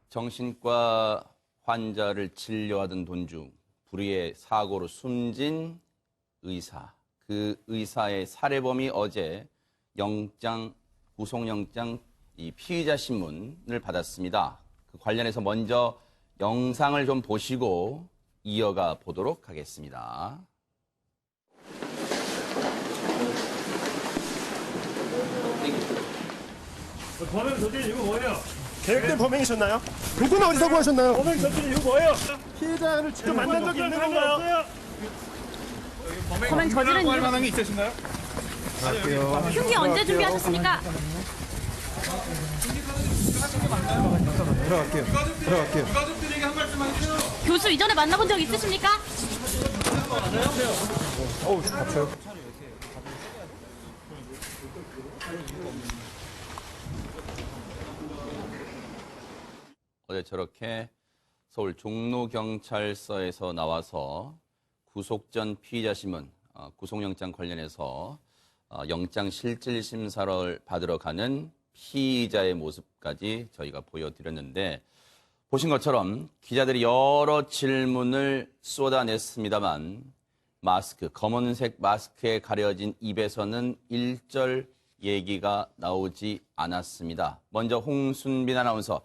정신과 환자를 진료하던 도중 불의의 사고로 숨진 의사. 그 의사의 살해범이 어제 구속영장 피의자 신문을 받았습니다. 그 관련해서 먼저 영상을 좀 보시고 이어가 보도록 하겠습니다. 범행 저지른 이유 뭐예요? 계획된 범행이셨나요? 도구는 어디서 구하셨나요? 범행 저지른 이유 뭐예요? 피해자를 직접 만난 적이 있는 건가요? 범행 저지른 이유 만한 게 있으신가요? 흉기 언제 준비하셨습니까? 들어갈게요. 유가족들에게 한 말씀 하세요. 교수 이전에 만나본 적 있으십니까? 어우, 다쳐요. 어제 저렇게 서울 종로경찰서에서 나와서 구속 전 피의자 신문, 구속영장 관련해서 영장 실질심사를 받으러 가는 피의자의 모습까지 저희가 보여드렸는데 보신 것처럼 기자들이 여러 질문을 쏟아냈습니다만 검은색 마스크에 가려진 입에서는 일절 얘기가 나오지 않았습니다. 먼저 홍순빈 아나운서,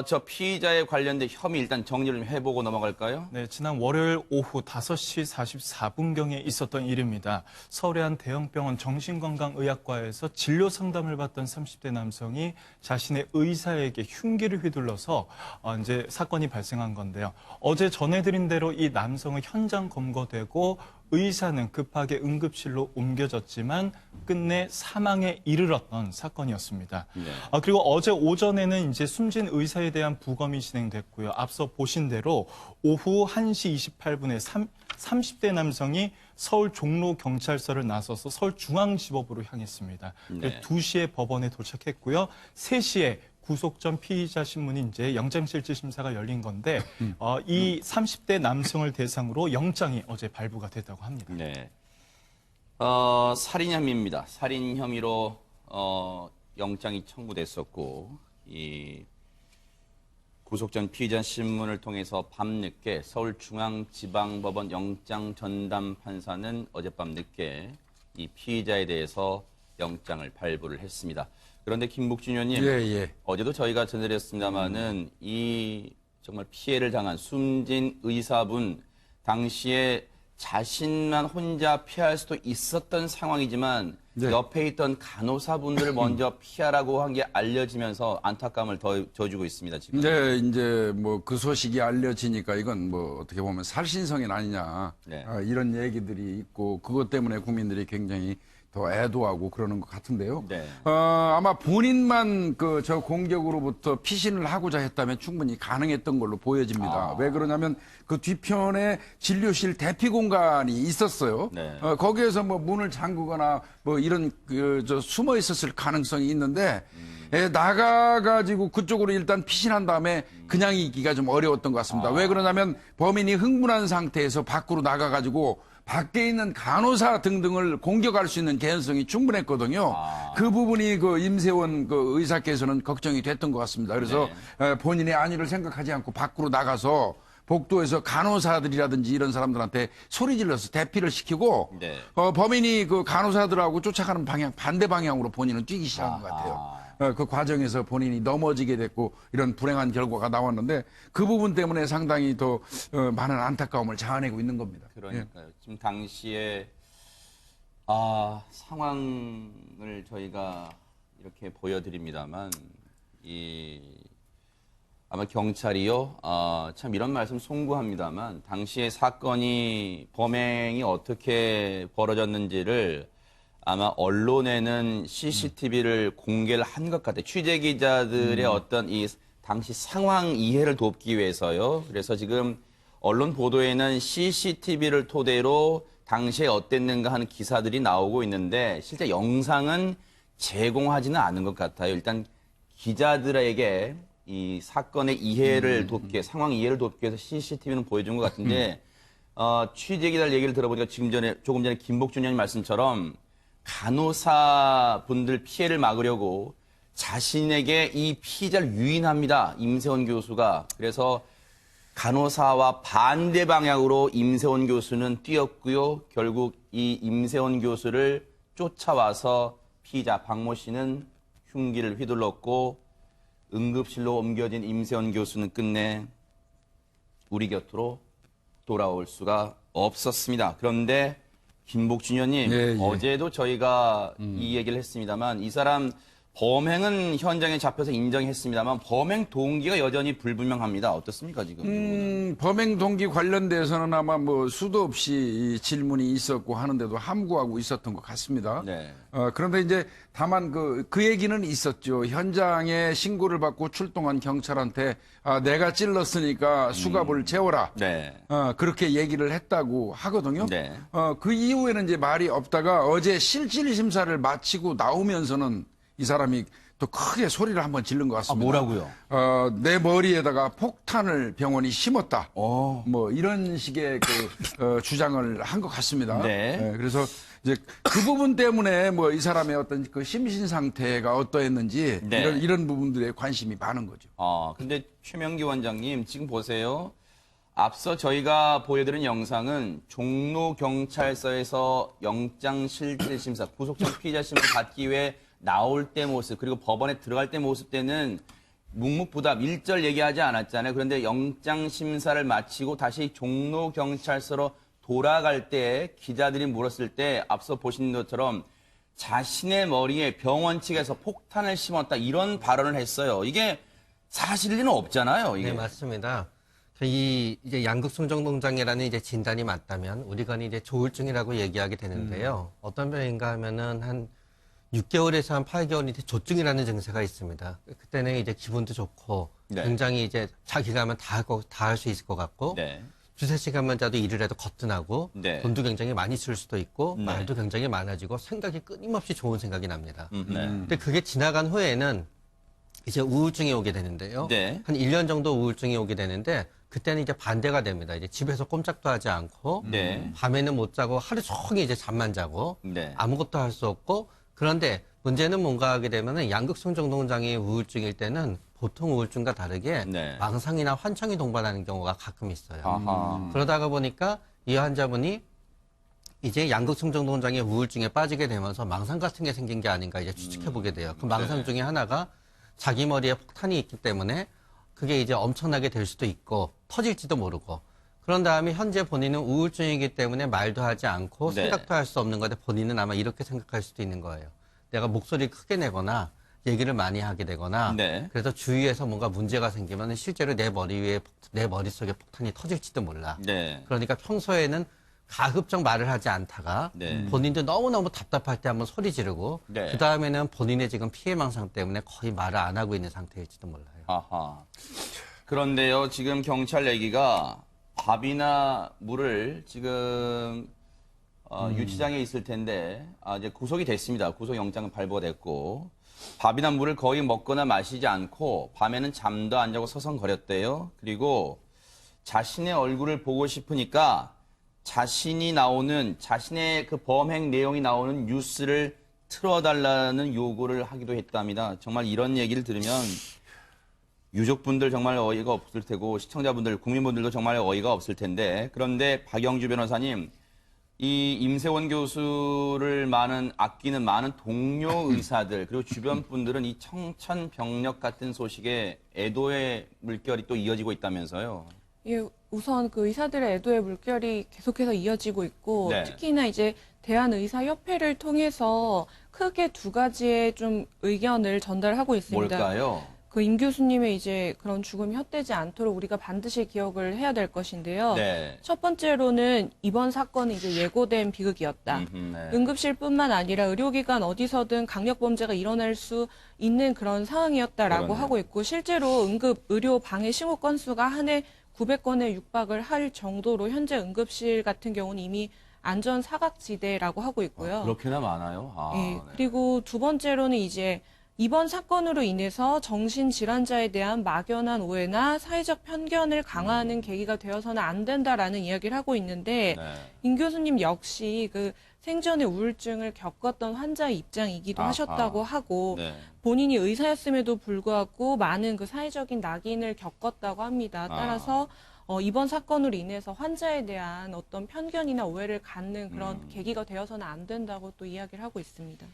저 피의자에 관련된 혐의 일단 정리를 좀 해보고 넘어갈까요? 네, 지난 월요일 오후 5시 44분경에 있었던 일입니다. 서울의 한 대형병원 정신건강의학과에서 진료 상담을 받던 30대 남성이 자신의 의사에게 흉기를 휘둘러서 이제 사건이 발생한 건데요. 어제 전해드린 대로 이 남성은 현장 검거되고 의사는 급하게 응급실로 옮겨졌지만 끝내 사망에 이르렀던 사건이었습니다. 네. 그리고 어제 오전에는 이제 숨진 의사에 대한 부검이 진행됐고요. 앞서 보신 대로 오후 1시 28분에 30대 남성이 서울 종로경찰서를 나서서 서울중앙지법으로 향했습니다. 네. 2시에 법원에 도착했고요. 3시에 구속 전 피의자 신문이 이제 영장실질심사가 열린 건데 이 30대 남성을 대상으로 영장이 어제 발부가 됐다고 합니다. 네. 살인 혐의입니다. 살인 혐의로 영장이 청구됐었고 이 구속 전 피의자 신문을 통해서 밤늦게 서울중앙지방법원 영장 전담 판사는 어젯밤 늦게 이 피의자에 대해서 영장을 발부를 했습니다. 그런데 김복준 의원님, 어제도 저희가 전해드렸습니다마는 이 정말 피해를 당한 숨진 의사분 당시에 자신만 혼자 피할 수도 있었던 상황이지만 옆에 있던 간호사분들을 먼저 피하라고 한 게 알려지면서 안타까움을 더해주고 있습니다. 지금. 네, 이제 뭐 그 소식이 알려지니까 이건 뭐 어떻게 보면 살신성인 아니냐 네. 이런 얘기들이 있고 그것 때문에 국민들이 굉장히 더 애도하고 그러는 것 같은데요. 네. 아마 본인만 저 공격으로부터 피신을 하고자 했다면 충분히 가능했던 걸로 보여집니다. 왜 그러냐면 그 뒤편에 진료실 대피 공간이 있었어요. 네. 거기에서 뭐 문을 잠그거나 뭐 이런 숨어 있었을 가능성이 있는데 나가가지고 그쪽으로 일단 피신한 다음에 그냥 있기가 좀 어려웠던 것 같습니다. 왜 그러냐면 범인이 흥분한 상태에서 밖으로 나가가지고 밖에 있는 간호사 등등을 공격할 수 있는 개연성이 충분했거든요. 그 부분이 그 임세원 그 의사께서는 걱정이 됐던 것 같습니다. 그래서 본인의 안위를 생각하지 않고 밖으로 나가서 복도에서 간호사들이라든지 이런 사람들한테 소리 질러서 대피를 시키고 범인이 그 간호사들하고 쫓아가는 방향 반대 방향으로 본인은 뛰기 시작한 것 같아요. 그 과정에서 본인이 넘어지게 됐고 이런 불행한 결과가 나왔는데 그 부분 때문에 상당히 더 많은 안타까움을 자아내고 있는 겁니다. 그러니까요. 지금 당시에 상황을 저희가 이렇게 보여드립니다만 아마 경찰이요. 참 이런 말씀 송구합니다만 당시에 사건이 범행이 어떻게 벌어졌는지를 아마 언론에는 CCTV를 공개를 한 것 같아요. 취재 기자들의 어떤 이 당시 상황 이해를 돕기 위해서요. 그래서 지금 언론 보도에는 CCTV를 토대로 당시에 어땠는가 하는 기사들이 나오고 있는데 실제 영상은 제공하지는 않은 것 같아요. 일단 기자들에게 이 사건의 이해를 돕기, 상황 이해를 돕기 위해서 CCTV는 보여준 것 같은데 취재 기자들 얘기를 들어보니까 조금 전에 김복준 의원님 말씀처럼 간호사분들 피해를 막으려고 자신에게 이 피의자를 유인합니다. 임세원 교수가. 그래서 간호사와 반대 방향으로 임세원 교수는 뛰었고요. 결국 이 임세원 교수를 쫓아와서 피의자 박모 씨는 흉기를 휘둘렀고 응급실로 옮겨진 임세원 교수는 끝내 우리 곁으로 돌아올 수가 없었습니다. 그런데 김복준 의원님, 예, 예. 어제도 저희가 이 얘기를 했습니다만 이 사람 범행은 현장에 잡혀서 인정했습니다만 범행 동기가 여전히 불분명합니다. 어떻습니까 지금? 범행 동기 관련돼서는 아마 뭐 수도 없이 이 질문이 있었고 하는데도 함구하고 있었던 것 같습니다. 네. 그런데 이제 다만 그 얘기는 있었죠. 현장에 신고를 받고 출동한 경찰한테 내가 찔렀으니까 수갑을 채워라. 네. 그렇게 얘기를 했다고 하거든요. 네. 그 이후에는 이제 말이 없다가 어제 실질 심사를 마치고 나오면서는 이 사람이 또 크게 소리를 한번 지른 것 같습니다. 뭐라고요? 내 머리에다가 폭탄을 병원이 심었다. 뭐 이런 식의 주장을 한 것 같습니다. 네. 그래서 이제 그 부분 때문에 뭐 이 사람의 어떤 그 심신 상태가 어떠했는지 네. 이런 부분들에 관심이 많은 거죠. 근데 최명기 원장님 지금 보세요. 앞서 저희가 보여드린 영상은 종로경찰서에서 영장실질심사, 구속전 피의자심을 받기 위해 나올 때 모습, 그리고 법원에 들어갈 때 모습 때는 묵묵부답 1절 얘기하지 않았잖아요. 그런데 영장심사를 마치고 다시 종로경찰서로 돌아갈 때 기자들이 물었을 때 앞서 보신 것처럼 자신의 머리에 병원 측에서 폭탄을 심었다 이런 발언을 했어요. 이게 사실일 리는 없잖아요. 이게. 네, 맞습니다. 이제 양극성정동장애라는 이제 진단이 맞다면 우리가 이제 조울증이라고 얘기하게 되는데요. 어떤 병인가 하면은 한 6개월에서 한 8개월 이제 조증이라는 증세가 있습니다. 그때는 이제 기분도 좋고 네. 굉장히 이제 자기가 하면 다 할 수 있을 것 같고 네. 두세 시간만 자도 일을 해도 거뜬하고 네. 돈도 굉장히 많이 쓸 수도 있고 네. 말도 굉장히 많아지고 생각이 끊임없이 좋은 생각이 납니다. 네. 근데 그게 지나간 후에는 이제 우울증이 오게 되는데요. 네. 한 1년 정도 우울증이 오게 되는데 그때는 이제 반대가 됩니다. 이제 집에서 꼼짝도 하지 않고 네. 밤에는 못 자고 하루 종일 이제 잠만 자고 네. 아무것도 할 수 없고 그런데 문제는 뭔가 하게 되면은 양극성정동장애 우울증일 때는 보통 우울증과 다르게 네. 망상이나 환청이 동반하는 경우가 가끔 있어요. 아하. 그러다가 보니까 이 환자분이 이제 양극성정동장애 우울증에 빠지게 되면서 망상 같은 게 생긴 게 아닌가 이제 추측해 보게 돼요. 그 망상 중에 하나가 자기 머리에 폭탄이 있기 때문에 그게 이제 엄청나게 될 수도 있고 터질지도 모르고 그런 다음에 현재 본인은 우울증이기 때문에 말도 하지 않고 네. 생각도 할 수 없는 건데 본인은 아마 이렇게 생각할 수도 있는 거예요. 내가 목소리를 크게 내거나 얘기를 많이 하게 되거나 네. 그래서 주위에서 뭔가 문제가 생기면 실제로 내 머릿속에 폭탄이 터질지도 몰라. 네. 그러니까 평소에는 가급적 말을 하지 않다가 네. 본인도 너무너무 답답할 때 한번 소리 지르고 네. 그 다음에는 본인의 지금 피해망상 때문에 거의 말을 안 하고 있는 상태일지도 몰라요. 아하. 그런데요, 지금 경찰 얘기가 밥이나 물을 지금 유치장에 있을 텐데 이제 구속이 됐습니다. 구속영장은 발부됐고 밥이나 물을 거의 먹거나 마시지 않고 밤에는 잠도 안 자고 서성거렸대요. 그리고 자신의 얼굴을 보고 싶으니까 자신이 나오는 자신의 그 범행 내용이 나오는 뉴스를 틀어달라는 요구를 하기도 했답니다. 정말 이런 얘기를 들으면 유족분들 정말 어이가 없을 테고 시청자분들, 국민분들도 정말 어이가 없을 텐데 그런데 박영주 변호사님 이 임세원 교수를 아끼는 많은 동료 의사들 그리고 주변 분들은 이 청천벽력 같은 소식에 애도의 물결이 또 이어지고 있다면서요. 예, 우선 그 의사들의 애도의 물결이 계속해서 이어지고 있고 네. 특히나 이제 대한의사협회를 통해서 크게 두 가지의 좀 의견을 전달하고 있습니다. 뭘까요? 그 임 교수님의 이제 그런 죽음이 헛되지 않도록 우리가 반드시 기억을 해야 될 것인데요. 네. 첫 번째로는 이번 사건은 이제 예고된 비극이었다. 네. 응급실뿐만 아니라 의료기관 어디서든 강력범죄가 일어날 수 있는 그런 상황이었다라고 그러네요. 하고 있고 실제로 응급 의료 방해 신고 건수가 한 해 900건에 육박을 할 정도로 현재 응급실 같은 경우는 이미 안전 사각지대라고 하고 있고요. 그렇게나 많아요? 예, 그리고 두 번째로는 이제 이번 사건으로 인해서 정신질환자에 대한 막연한 오해나 사회적 편견을 강화하는 계기가 되어서는 안 된다라는 이야기를 하고 있는데 네. 임 교수님 역시 그 생전에 우울증을 겪었던 환자의 입장이기도 아하. 하셨다고 하고 네. 본인이 의사였음에도 불구하고 많은 그 사회적인 낙인을 겪었다고 합니다. 따라서 이번 사건으로 인해서 환자에 대한 어떤 편견이나 오해를 갖는 그런 계기가 되어서는 안 된다고 또 이야기를 하고 있습니다.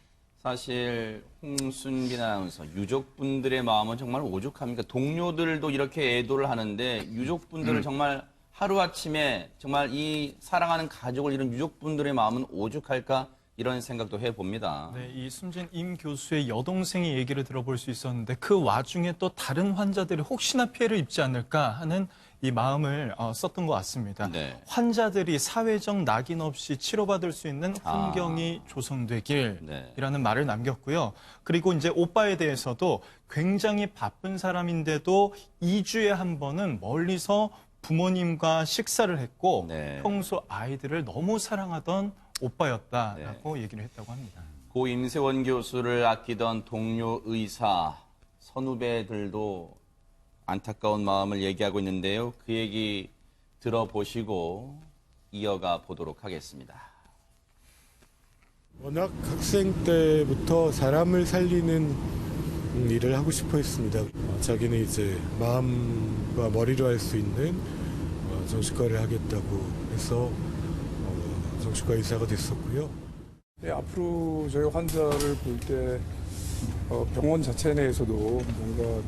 사실 홍순빈 아나운서 유족분들의 마음은 정말 오죽합니까? 동료들도 이렇게 애도를 하는데 유족분들을 정말 하루아침에 정말 이 사랑하는 가족을 잃은 유족분들의 마음은 오죽할까 이런 생각도 해봅니다. 네, 이 숨진 임 교수의 여동생이 얘기를 들어볼 수 있었는데 그 와중에 또 다른 환자들이 혹시나 피해를 입지 않을까 하는 이 마음을 썼던 것 같습니다. 네. 환자들이 사회적 낙인 없이 치료받을 수 있는 환경이 조성되길이라는 말을 남겼고요. 그리고 이제 오빠에 대해서도 굉장히 바쁜 사람인데도 2주에 한 번은 멀리서 부모님과 식사를 했고 네. 평소 아이들을 너무 사랑하던 오빠였다라고 얘기를 했다고 합니다. 고 임세원 교수를 아끼던 동료 의사, 선후배들도 안타까운 마음을 얘기하고 있는데요. 그 얘기 들어보시고 이어가 보도록 하겠습니다. 워낙 학생 때부터 사람을 살리는 일을 하고 싶어 했습니다. 자기는 이제 마음과 머리로 할 수 있는 정신과를 하겠다고 해서 정신과 의사가 됐었고요. 네, 앞으로 저희 환자를 볼 때 병원 자체 내에서도 뭔가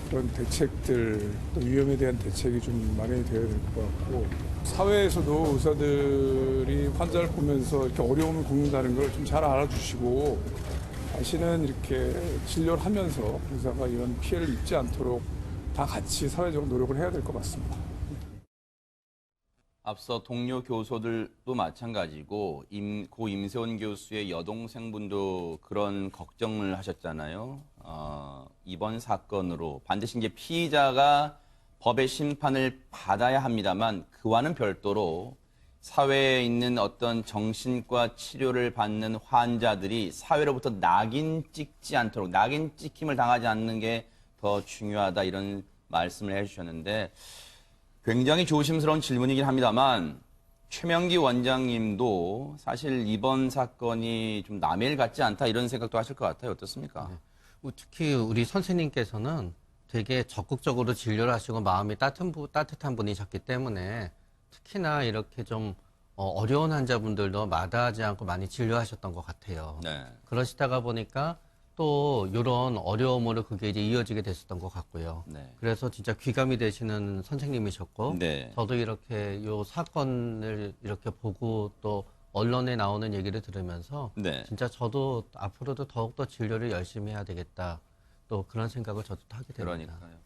그런 대책들, 또 위험에 대한 대책이 좀 마련이 되어야 될 것 같고, 사회에서도 의사들이 환자를 보면서 이렇게 어려움을 겪는다는 걸 좀 잘 알아주시고, 다시는 이렇게 진료를 하면서 의사가 이런 피해를 입지 않도록 다 같이 사회적으로 노력을 해야 될 것 같습니다. 앞서 동료 교수들도 마찬가지고 고 임세원 교수의 여동생분도 그런 걱정을 하셨잖아요. 이번 사건으로 반드시 이제 피의자가 법의 심판을 받아야 합니다만 그와는 별도로 사회에 있는 어떤 정신과 치료를 받는 환자들이 사회로부터 낙인 찍지 않도록 낙인 찍힘을 당하지 않는 게 더 중요하다 이런 말씀을 해주셨는데 굉장히 조심스러운 질문이긴 합니다만 최명기 원장님도 사실 이번 사건이 좀 남의 일 같지 않다 이런 생각도 하실 것 같아요. 어떻습니까? 네. 특히 우리 선생님께서는 되게 적극적으로 진료를 하시고 마음이 따뜻한 분이셨기 때문에 특히나 이렇게 좀 어려운 환자분들도 마다하지 않고 많이 진료하셨던 것 같아요. 네. 그러시다가 보니까 또 이런 어려움으로 그게 이제 이어지게 됐었던 것 같고요. 네. 그래서 진짜 귀감이 되시는 선생님이셨고, 네. 저도 이렇게 요 사건을 이렇게 보고 또 언론에 나오는 얘기를 들으면서 네. 진짜 저도 앞으로도 더욱더 진료를 열심히 해야 되겠다. 또 그런 생각을 저도 하게 됩니다. 그러니까요.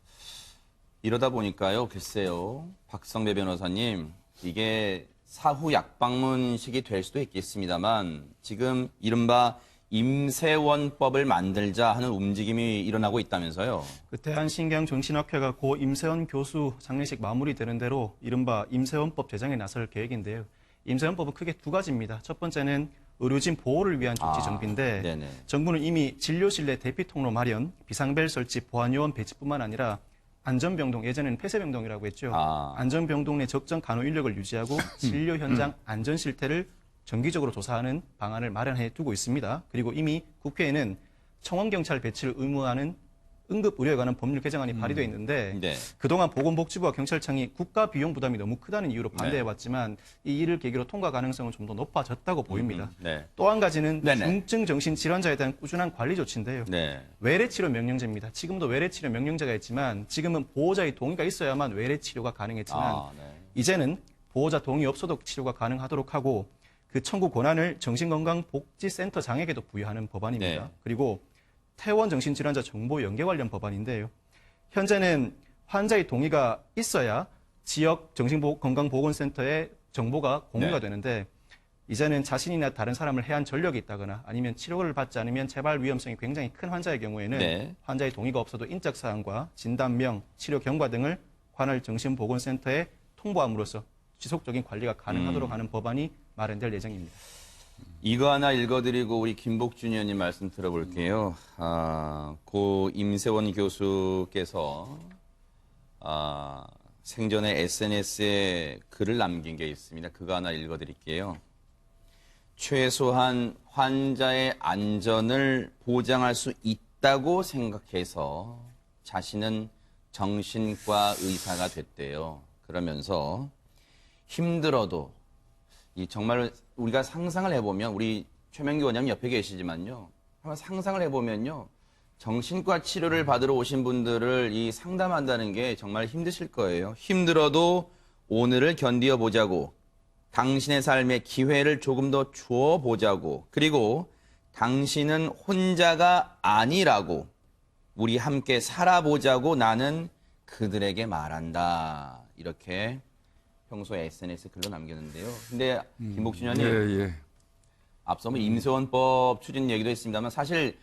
이러다 보니까요, 글쎄요, 박성배 변호사님, 이게 사후 약방문식이 될 수도 있겠습니다만 지금 이른바 임세원법을 만들자 하는 움직임이 일어나고 있다면서요. 그 대한신경정신학회가 고 임세원 교수 장례식 마무리되는 대로 이른바 임세원법 제정에 나설 계획인데요. 임세원법은 크게 두 가지입니다. 첫 번째는 의료진 보호를 위한 조치 정비인데 네네. 정부는 이미 진료실 내 대피통로 마련, 비상벨 설치, 보안요원 배치뿐만 아니라 안전병동, 예전에는 폐쇄병동이라고 했죠. 안전병동 내 적정 간호 인력을 유지하고 진료 현장 안전 실태를 정기적으로 조사하는 방안을 마련해 두고 있습니다. 그리고 이미 국회에는 청원경찰 배치를 의무화하는 응급의료에 관한 법률 개정안이 발의되어 있는데 네. 그동안 보건복지부와 경찰청이 국가 비용 부담이 너무 크다는 이유로 반대해왔지만 이 일을 계기로 통과 가능성은 좀 더 높아졌다고 보입니다. 네. 또 한 가지는 네네. 중증 정신질환자에 대한 꾸준한 관리 조치인데요. 네. 외래치료 명령제입니다. 지금도 외래치료 명령제가 있지만 지금은 보호자의 동의가 있어야만 외래치료가 가능했지만 네. 이제는 보호자 동의 없어도 치료가 가능하도록 하고 그 청구 권한을 정신건강복지센터장에게도 부여하는 법안입니다. 네. 그리고 퇴원 정신질환자 정보 연계 관련 법안인데요. 현재는 환자의 동의가 있어야 지역 정신건강보건센터에 정보가 공유가 되는데 이제는 자신이나 다른 사람을 해한 전력이 있다거나 아니면 치료를 받지 않으면 재발 위험성이 굉장히 큰 환자의 경우에는 환자의 동의가 없어도 인적사항과 진단명, 치료 경과 등을 관할 정신보건센터에 통보함으로써 지속적인 관리가 가능하도록 하는 법안이 마련될 예정입니다. 이거 하나 읽어드리고 우리 김복준 의원님 말씀 들어볼게요. 고 임세원 교수께서 생전에 SNS에 글을 남긴 게 있습니다. 그거 하나 읽어드릴게요. 최소한 환자의 안전을 보장할 수 있다고 생각해서 자신은 정신과 의사가 됐대요. 그러면서 힘들어도 정말 우리가 상상을 해보면 우리 최명기 원장님 옆에 계시지만요. 한번 상상을 해보면요. 정신과 치료를 받으러 오신 분들을 상담한다는 게 정말 힘드실 거예요. 힘들어도 오늘을 견디어 보자고, 당신의 삶에 기회를 조금 더 주어 보자고, 그리고 당신은 혼자가 아니라고, 우리 함께 살아보자고 나는 그들에게 말한다. 이렇게 평소에 SNS 글로 남겼는데요. 근데 김복준 의원님, 앞서 임세원법 추진 얘기도 했습니다만 사실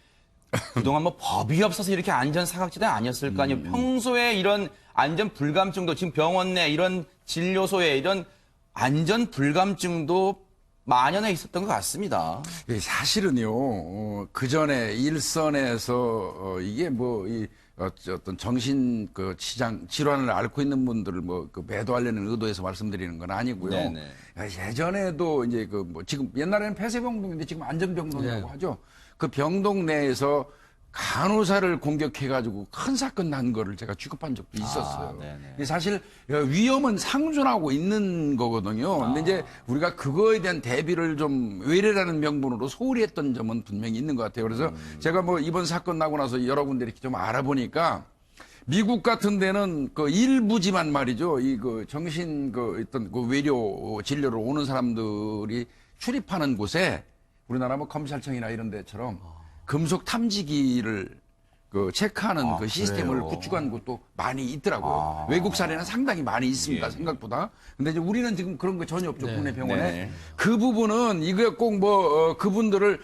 그동안 법이 없어서 이렇게 안전 사각지대 아니었을 거 아니에요. 평소에 이런 안전 불감증도 지금 병원 내 이런 진료소에 이런 안전 불감증도 만연해 있었던 것 같습니다. 사실은요, 그 전에 일선에서 이게 어떤 정신 질환을 앓고 있는 분들을 매도하려는 의도에서 말씀드리는 건 아니고요. 네네. 예전에도 이제 지금 옛날에는 폐쇄병동인데 지금 안전병동이라고 하죠. 그 병동 내에서 간호사를 공격해가지고 큰 사건 난 거를 제가 취급한 적도 있었어요. 사실 위험은 상존하고 있는 거거든요. 근데 이제 우리가 그거에 대한 대비를 좀 외래라는 명분으로 소홀히 했던 점은 분명히 있는 것 같아요. 그래서 제가 이번 사건 나고 나서 여러 군데 이렇게 좀 알아보니까 미국 같은 데는 일부지만 말이죠. 정신 어떤 외료 진료를 오는 사람들이 출입하는 곳에 우리나라 검찰청이나 이런 데처럼 금속 탐지기를 체크하는 시스템을 그래요? 구축한 곳도 많이 있더라고요. 외국 사례는 상당히 많이 있습니다. 생각보다. 근데 이제 우리는 지금 그런 거 전혀 없죠. 국내 병원에. 네네. 그 부분은 이게 꼭 그분들을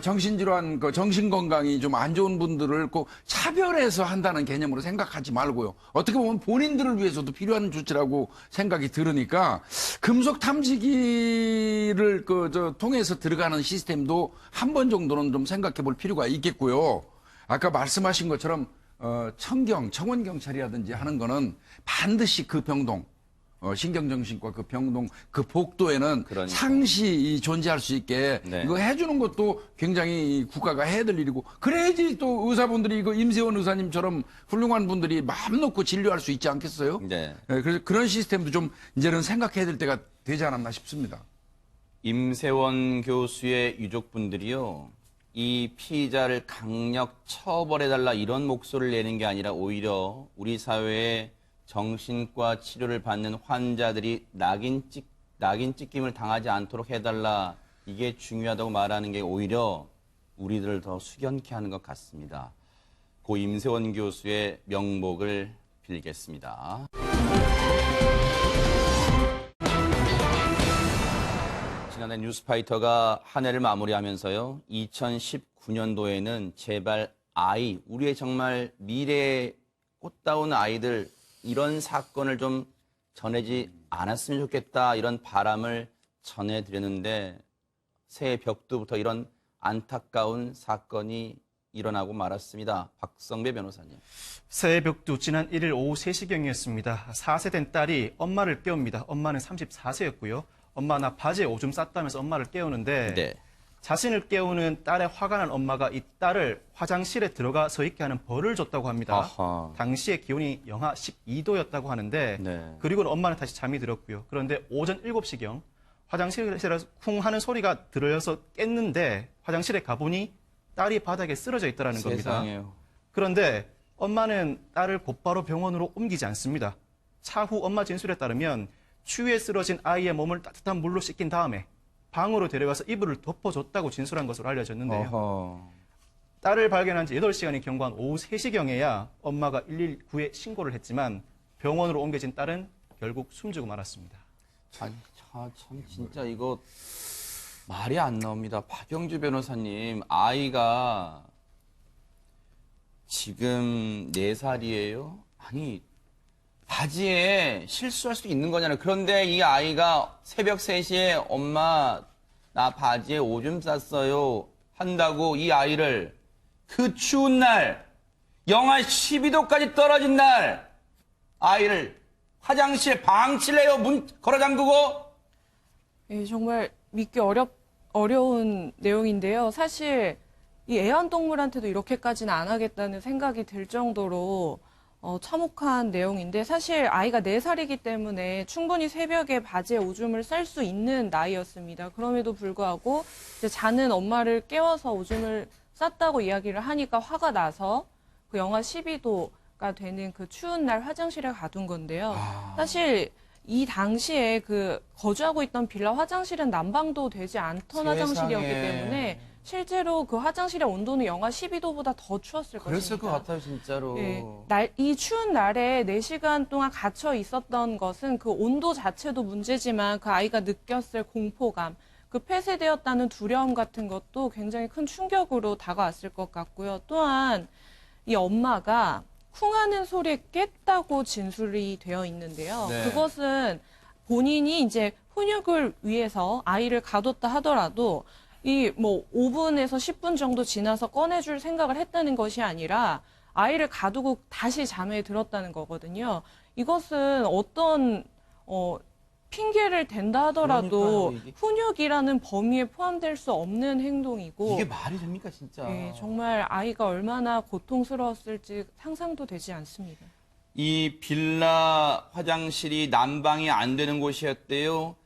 정신질환, 정신건강이 좀 안 좋은 분들을 꼭 차별해서 한다는 개념으로 생각하지 말고요. 어떻게 보면 본인들을 위해서도 필요한 조치라고 생각이 들으니까 금속 탐지기를 통해서 들어가는 시스템도 한 번 정도는 좀 생각해 볼 필요가 있겠고요. 아까 말씀하신 것처럼 청원경찰이라든지 하는 거는 반드시 그 병동, 신경정신과 그 병동 그 복도에는 상시 존재할 수 있게 이거 해주는 것도 굉장히 국가가 해야 될 일이고, 그래야지 또 의사분들이 임세원 의사님처럼 훌륭한 분들이 마음 놓고 진료할 수 있지 않겠어요? 그래서 그런 시스템도 좀 이제는 생각해야 될 때가 되지 않았나 싶습니다. 임세원 교수의 유족분들이요. 이 피의자를 강력 처벌해달라 이런 목소리를 내는 게 아니라 오히려 우리 사회에 정신과 치료를 받는 환자들이 낙인 찍힘을 당하지 않도록 해달라, 이게 중요하다고 말하는 게 오히려 우리들을 더 숙연케 하는 것 같습니다. 고 임세원 교수의 명복을 빌겠습니다. 지난해 뉴스파이터가 한 해를 마무리하면서요, 2019년도에는 제발 우리의 정말 미래의 꽃다운 아이들, 이런 사건을 좀 전하지 않았으면 좋겠다, 이런 바람을 전해드렸는데 새해 벽두부터 이런 안타까운 사건이 일어나고 말았습니다. 박성배 변호사님. 새해 벽두 지난 1일 오후 3시경이었습니다. 4세 된 딸이 엄마를 깨웁니다. 엄마는 34세였고요. 엄마 나 바지에 오줌 쌌다면서 엄마를 깨우는데 자신을 깨우는 딸의 화가 난 엄마가 이 딸을 화장실에 들어가 서 있게 하는 벌을 줬다고 합니다. 당시에 기온이 영하 12도였다고 하는데 그리고는 엄마는 다시 잠이 들었고요. 그런데 오전 7시경 화장실에서 쿵 하는 소리가 들려서 깼는데 화장실에 가보니 딸이 바닥에 쓰러져 있다는 겁니다. 세상에요. 그런데 엄마는 딸을 곧바로 병원으로 옮기지 않습니다. 차후 엄마 진술에 따르면 추위에 쓰러진 아이의 몸을 따뜻한 물로 씻긴 다음에 방으로 데려가서 이불을 덮어줬다고 진술한 것으로 알려졌는데요. 딸을 발견한 지 8시간이 경과한 오후 3시경에야 엄마가 119에 신고를 했지만 병원으로 옮겨진 딸은 결국 숨지고 말았습니다. 참 진짜 이거 말이 안 나옵니다. 박영주 변호사님, 아이가 지금 4살이에요? 아니, 바지에 실수할 수도 있는 거잖아요. 그런데 이 아이가 새벽 3시에 엄마 나 바지에 오줌 쌌어요 한다고 이 아이를 그 추운 날 영하 12도까지 떨어진 날 아이를 화장실 방치래요 문 걸어 잠그고 예, 정말 믿기 어려운 내용인데요. 사실 이 애완동물한테도 이렇게까지는 안 하겠다는 생각이 들 정도로 참혹한 내용인데 사실 아이가 4살이기 때문에 충분히 새벽에 바지에 오줌을 쌀 수 있는 나이였습니다. 그럼에도 불구하고 이제 자는 엄마를 깨워서 오줌을 쌌다고 이야기를 하니까 화가 나서 그 영하 12도가 되는 그 추운 날 화장실에 가둔 건데요. 사실 이 당시에 그 거주하고 있던 빌라 화장실은 난방도 되지 않던 화장실이었기 때문에 실제로 그 화장실의 온도는 영하 12도보다 더 추웠을 것입니다. 그랬을 것 같아요 진짜로. 네, 이 추운 날에 4시간 동안 갇혀 있었던 것은 그 온도 자체도 문제지만 그 아이가 느꼈을 공포감, 그 폐쇄되었다는 두려움 같은 것도 굉장히 큰 충격으로 다가왔을 것 같고요. 또한 이 엄마가 쿵하는 소리에 깼다고 진술이 되어 있는데요. 네. 그것은 본인이 이제 훈육을 위해서 아이를 가뒀다 하더라도 이 뭐 5분에서 10분 정도 지나서 꺼내줄 생각을 했다는 것이 아니라 아이를 가두고 다시 잠에 들었다는 거거든요. 이것은 어떤 핑계를 댄다 하더라도 그러니까요, 이게. 훈육이라는 범위에 포함될 수 없는 행동이고 이게 말이 됩니까 진짜. 네, 정말 아이가 얼마나 고통스러웠을지 상상도 되지 않습니다. 이 빌라 화장실이 난방이 안 되는 곳이었대요.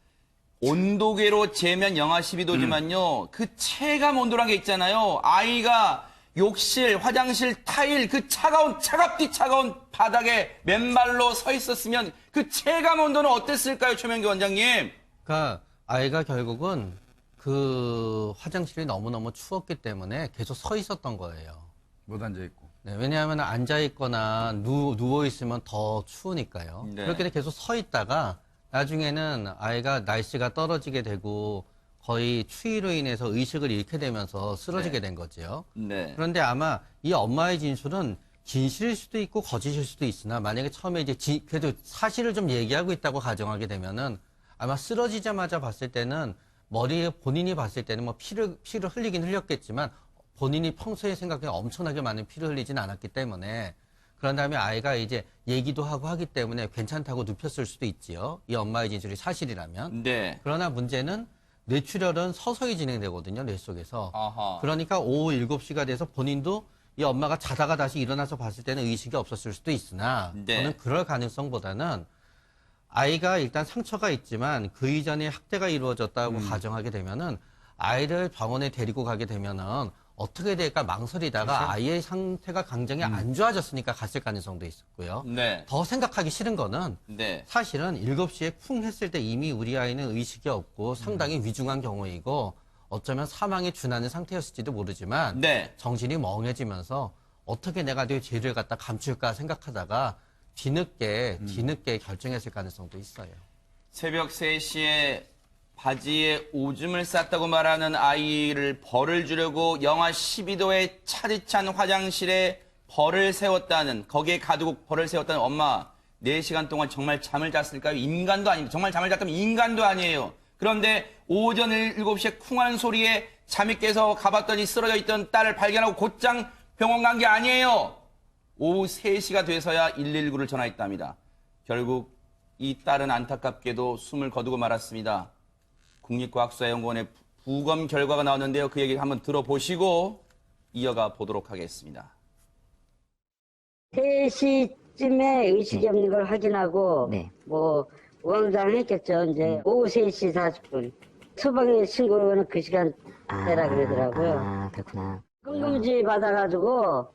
온도계로 재면 영하 12도지만요. 그 체감 온도란 게 있잖아요. 아이가 욕실, 화장실 타일 그 차갑디 차가운 바닥에 맨발로 서 있었으면 그 체감 온도는 어땠을까요, 최명기 원장님? 그러니까 아이가 결국은 그 화장실이 너무너무 추웠기 때문에 계속 서 있었던 거예요. 못 앉아있고. 네, 왜냐하면 앉아있거나 누워있으면 더 추우니까요. 네. 그렇게 계속 서 있다가 나중에는 아이가 날씨가 떨어지게 되고 거의 추위로 인해서 의식을 잃게 되면서 쓰러지게 된 거죠. 네. 그런데 아마 이 엄마의 진술은 진실일 수도 있고 거짓일 수도 있으나 만약에 처음에 이제 그래도 사실을 좀 얘기하고 있다고 가정하게 되면은 아마 쓰러지자마자 봤을 때는 머리에 본인이 봤을 때는 뭐 피를 흘리긴 흘렸겠지만 본인이 평소에 생각해 엄청나게 많은 피를 흘리진 않았기 때문에 그런 다음에 아이가 이제 얘기도 하고 하기 때문에 괜찮다고 눕혔을 수도 있지요. 이 엄마의 진술이 사실이라면. 네. 그러나 문제는 뇌출혈은 서서히 진행되거든요. 뇌 속에서. 아하. 그러니까 오후 7시가 돼서 본인도 이 엄마가 자다가 다시 일어나서 봤을 때는 의식이 없었을 수도 있으나 네. 저는 그럴 가능성보다는 아이가 일단 상처가 있지만 그 이전에 학대가 이루어졌다고 가정하게 되면은 아이를 병원에 데리고 가게 되면은 어떻게 될까 망설이다가 그렇죠? 아이의 상태가 굉장히 안 좋아졌으니까 갔을 가능성도 있었고요. 네. 더 생각하기 싫은 거는 네. 사실은 7시에 쿵 했을 때 이미 우리 아이는 의식이 없고 상당히 위중한 경우이고 어쩌면 사망에 준하는 상태였을지도 모르지만 네. 정신이 멍해지면서 어떻게 내가 내 죄를 갖다 감출까 생각하다가 뒤늦게 결정했을 가능성도 있어요. 새벽 3시에 바지에 오줌을 쌌다고 말하는 아이를 벌을 주려고 영하 12도의 차디찬 화장실에 벌을 세웠다는, 거기에 가두고 벌을 세웠다는 엄마, 4시간 동안 정말 잠을 잤을까요? 인간도 아닙니다. 정말 잠을 잤다면 인간도 아니에요. 그런데 오전 7시에 쿵하는 소리에 잠이 깨서 가봤더니 쓰러져 있던 딸을 발견하고 곧장 병원 간 게 아니에요. 오후 3시가 돼서야 119를 전화했답니다. 결국 이 딸은 안타깝게도 숨을 거두고 말았습니다. 국립과학수사연구원의 부검 결과가 나왔는데요. 그 얘기 한번 들어보시고 이어가 보도록 하겠습니다. 3시쯤에 의식이 없는 걸 확인하고 뭐 우왕좌왕했겠죠. 이제 오후 3시 40분. 처방에 신고는 그 시간대라 그러더라고요. 그렇구나. 건강지 받아가지고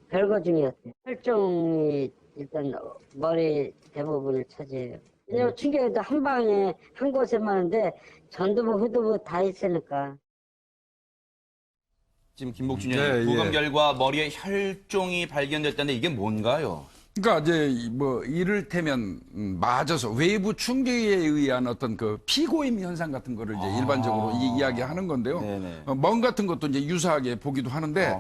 별거 중이었어요. 혈종이 일단 머리 대부분을 차지해요. 왜냐면 충격이 한 방에 한 곳에만 하는데 전두부 후두부 다 있으니까. 지금 김복준 의원님, 부검 결과 머리에 혈종이 발견됐다는데 이게 뭔가요? 그러니까 이제 뭐 이를테면 맞아서 외부 충격에 의한 어떤 그 피고임 현상 같은 거를 이제 일반적으로 이야기하는 건데요. 멍 같은 것도 이제 유사하게 보기도 하는데